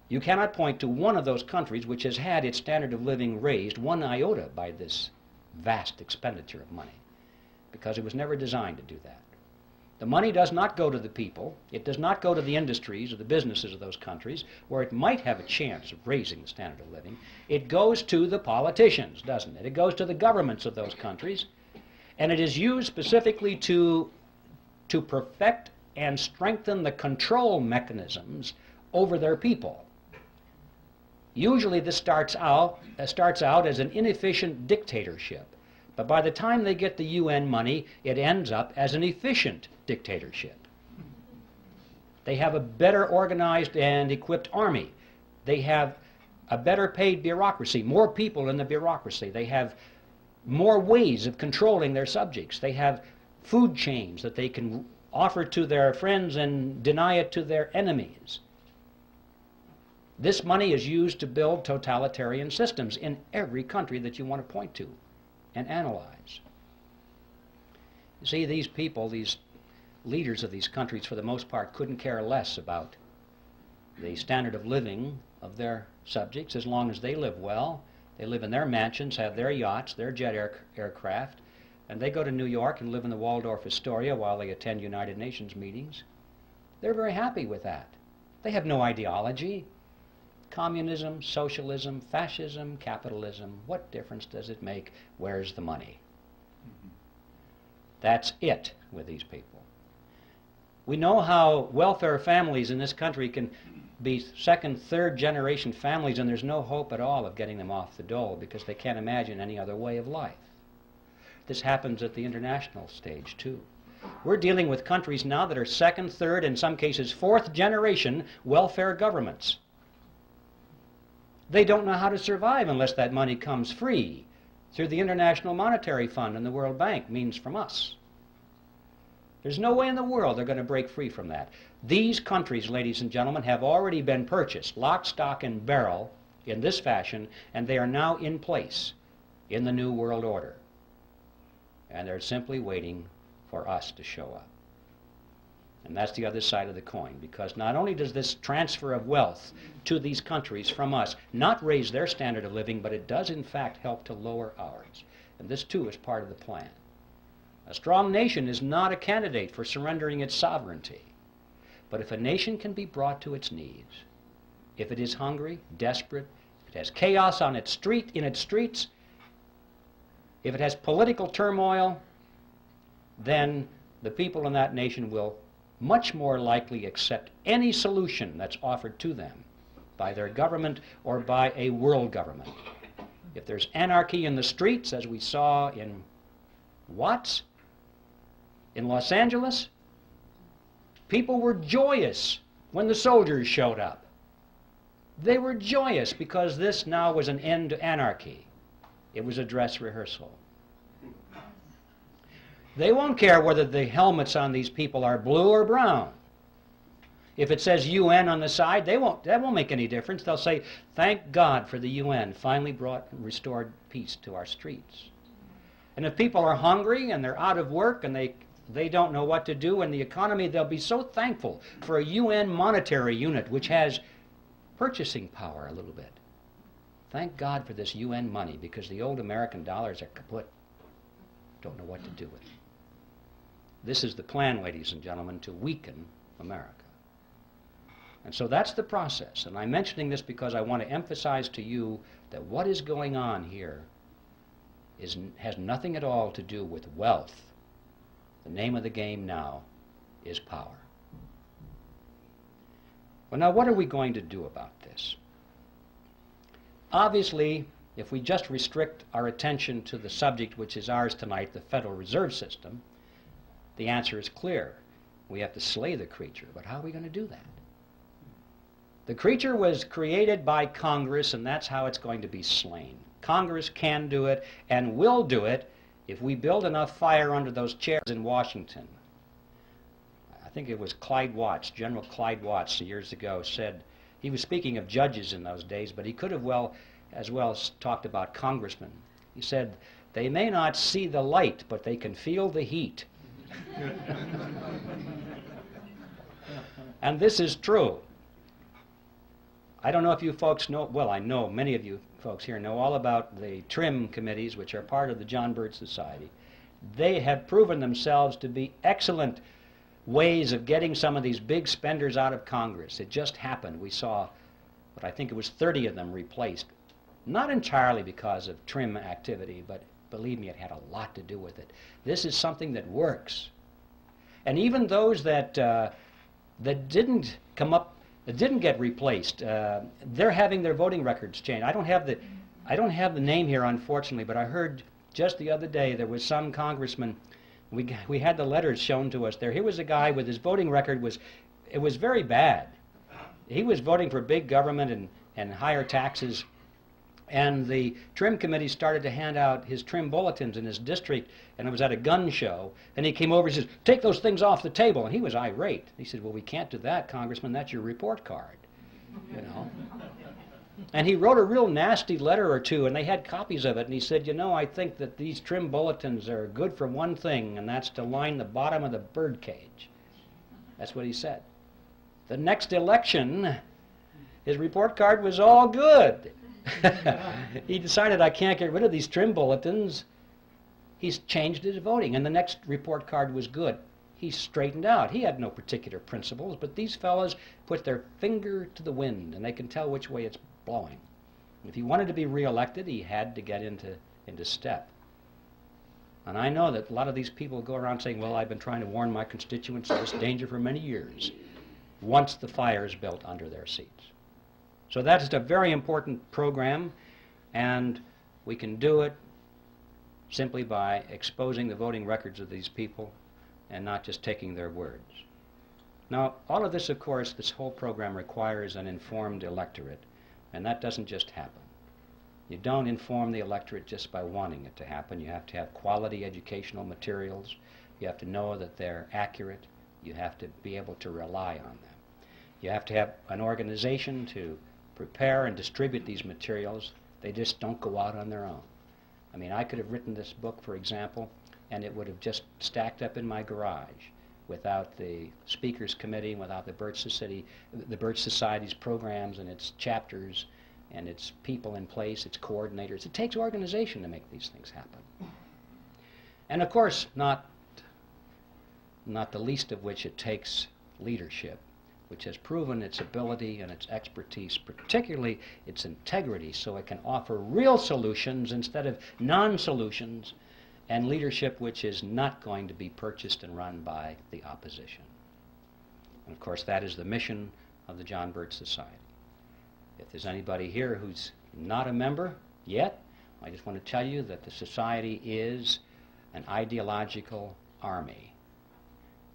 you cannot point to one of those countries which has had its standard of living raised one iota by this vast expenditure of money, because it was never designed to do that. The money does not go to the people. It does not go to the industries or the businesses of those countries where it might have a chance of raising the standard of living. It goes to the politicians, doesn't it? It goes to the governments of those countries, and it is used specifically to perfect and strengthen the control mechanisms over their people. Usually this starts out as an inefficient dictatorship, but by the time they get the UN money, it ends up as an efficient dictatorship. They have a better organized and equipped army. They have a better paid bureaucracy, more people in the bureaucracy. They have more ways of controlling their subjects. They have food chains that they can offer to their friends and deny it to their enemies. This money is used to build totalitarian systems in every country that you want to point to and analyze. You see, these people, these leaders of these countries, for the most part, couldn't care less about the standard of living of their subjects as long as they live well. They live in their mansions, have their yachts, their jet aircraft, and they go to New York and live in the Waldorf Astoria while they attend United Nations meetings. They're very happy with that. They have no ideology. Communism, socialism, fascism, capitalism, what difference does it make? Where's the money? That's it with these people. We know how welfare families in this country can be second, third generation families, and there's no hope at all of getting them off the dole because they can't imagine any other way of life. This happens at the international stage, too. We're dealing with countries now that are second, third, in some cases fourth generation welfare governments. They don't know how to survive unless that money comes free through the International Monetary Fund and the World Bank, means from us. There's no way in the world they're going to break free from that. These countries, ladies and gentlemen, have already been purchased, lock, stock, and barrel, in this fashion, and they are now in place in the New World Order. And they're simply waiting for us to show up. And that's the other side of the coin, because not only does this transfer of wealth to these countries from us not raise their standard of living, but it does in fact help to lower ours. And this too is part of the plan. A strong nation is not a candidate for surrendering its sovereignty. But if a nation can be brought to its knees, if it is hungry, desperate, if it has chaos on its streets, if it has political turmoil, then the people in that nation will much more likely accept any solution that's offered to them by their government or by a world government. If there's anarchy in the streets, as we saw in Watts, in Los Angeles, people were joyous when the soldiers showed up. They were joyous because this now was an end to anarchy. It was a dress rehearsal. They won't care whether the helmets on these people are blue or brown. If it says UN on the side, that won't make any difference. They'll say, thank God for the UN finally brought and restored peace to our streets. And if people are hungry and they're out of work and they don't know what to do in the economy, they'll be so thankful for a UN monetary unit which has purchasing power a little bit. Thank God for this UN money, because the old American dollars are kaput. Don't know what to do with them. This is the plan, ladies and gentlemen, to weaken America. And so that's the process. And I'm mentioning this because I want to emphasize to you that what is going on here has nothing at all to do with wealth. The name of the game now is power. Well, now what are we going to do about this? Obviously, if we just restrict our attention to the subject which is ours tonight, the Federal Reserve System, the answer is clear. We have to slay the creature, but how are we going to do that? The creature was created by Congress, and that's how it's going to be slain. Congress can do it and will do it if we build enough fire under those chairs in Washington. I think it was Clyde Watts, General Clyde Watts, years ago, said, he was speaking of judges in those days, but he could have as well talked about congressmen. He said, they may not see the light, but they can feel the heat. And this is true. I don't know if you folks know, well, I know many of you folks here know all about the TRIM committees, which are part of the John Birch Society. They have proven themselves to be excellent ways of getting some of these big spenders out of Congress. It just happened. We saw, but I think it was 30 of them replaced. Not entirely because of TRIM activity, but believe me, it had a lot to do with it. This is something that works. And even those that didn't come up, that didn't get replaced, they're having their voting records changed. I don't have the name here, unfortunately, but I heard just the other day there was some congressman. We had the letters shown to us there. Here was a guy with his voting record it was very bad. He was voting for big government and higher taxes, and the TRIM committee started to hand out his TRIM bulletins in his district, and it was at a gun show, and he came over and says, take those things off the table, and he was irate. He said, well, we can't do that, Congressman, that's your report card, you know. And he wrote a real nasty letter or two, and they had copies of it, and he said, you know, I think that these TRIM bulletins are good for one thing, and that's to line the bottom of the birdcage. That's what he said. The next election, his report card was all good. He decided, I can't get rid of these TRIM bulletins. He's changed his voting, and the next report card was good. He straightened out. He had no particular principles, but these fellows put their finger to the wind, and they can tell which way it's blowing. If he wanted to be reelected, he had to get into step. And I know that a lot of these people go around saying, well, I've been trying to warn my constituents of this danger for many years, once the fire is built under their seats. So that is a very important program, and we can do it simply by exposing the voting records of these people and not just taking their words. Now, all of this, of course, this whole program requires an informed electorate, and that doesn't just happen. You don't inform the electorate just by wanting it to happen. You have to have quality educational materials. You have to know that they're accurate. You have to be able to rely on them. You have to have an organization to prepare and distribute these materials. They just don't go out on their own. I mean, I could have written this book, for example, and it would have just stacked up in my garage without the Speakers Committee, without the Birch Society's programs and its chapters and its people in place, its coordinators. It takes organization to make these things happen. And of course, not the least of which it takes leadership, which has proven its ability and its expertise, particularly its integrity, so it can offer real solutions instead of non-solutions, and leadership which is not going to be purchased and run by the opposition. And of course, that is the mission of the John Birch Society. If there's anybody here who's not a member yet, I just want to tell you that the Society is an ideological army,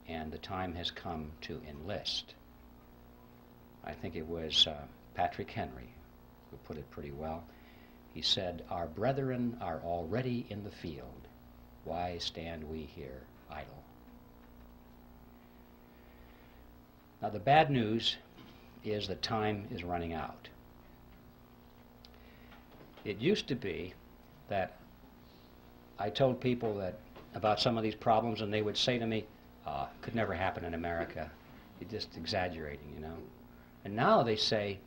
and the time has come to enlist. I think it was Patrick Henry who put it pretty well. He said, "Our brethren are already in the field. Why stand we here idle?" Now, the bad news is that time is running out. It used to be that I told people that about some of these problems, and they would say to me, could never happen in America. You're just exaggerating, you know. And now they say,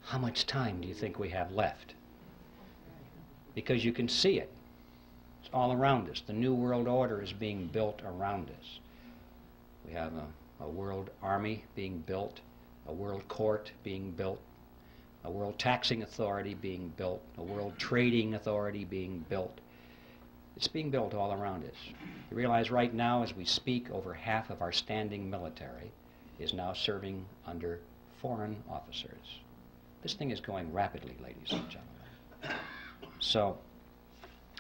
how much time do you think we have left? Because you can see it. It's all around us. The New World Order is being built around us. We have a world army being built, a world court being built, a world taxing authority being built, a world trading authority being built. It's being built all around us. You realize right now, as we speak, over half of our standing military is now serving under foreign officers. This thing is going rapidly, ladies and gentlemen. So,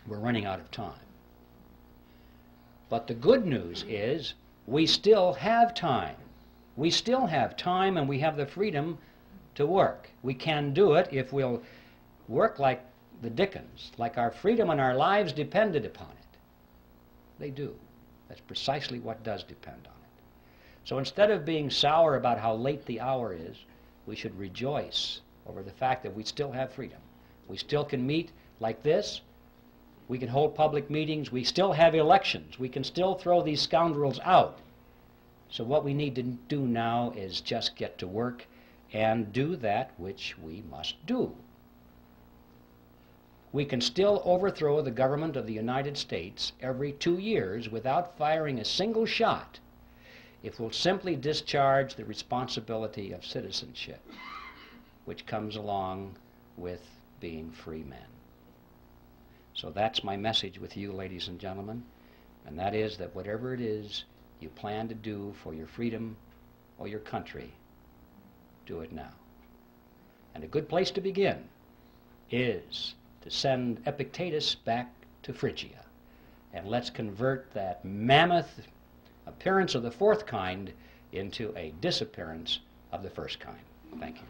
we're running out of time. But the good news is, we still have time. We still have time, and we have the freedom to work. We can do it if we'll work like the Dickens, like our freedom and our lives depended upon it. They do. That's precisely what does depend on it. So instead of being sour about how late the hour is, we should rejoice over the fact that we still have freedom. We still can meet like this. We can hold public meetings. We still have elections. We can still throw these scoundrels out. So what we need to do now is just get to work and do that which we must do. We can still overthrow the government of the United States every 2 years without firing a single shot if we'll simply discharge the responsibility of citizenship, which comes along with being free men. So that's my message with you, ladies and gentlemen, and that is that whatever it is you plan to do for your freedom or your country, do it now. And a good place to begin is to send Epictetus back to Phrygia. And let's convert that mammoth appearance of the fourth kind into a disappearance of the first kind. Thank you.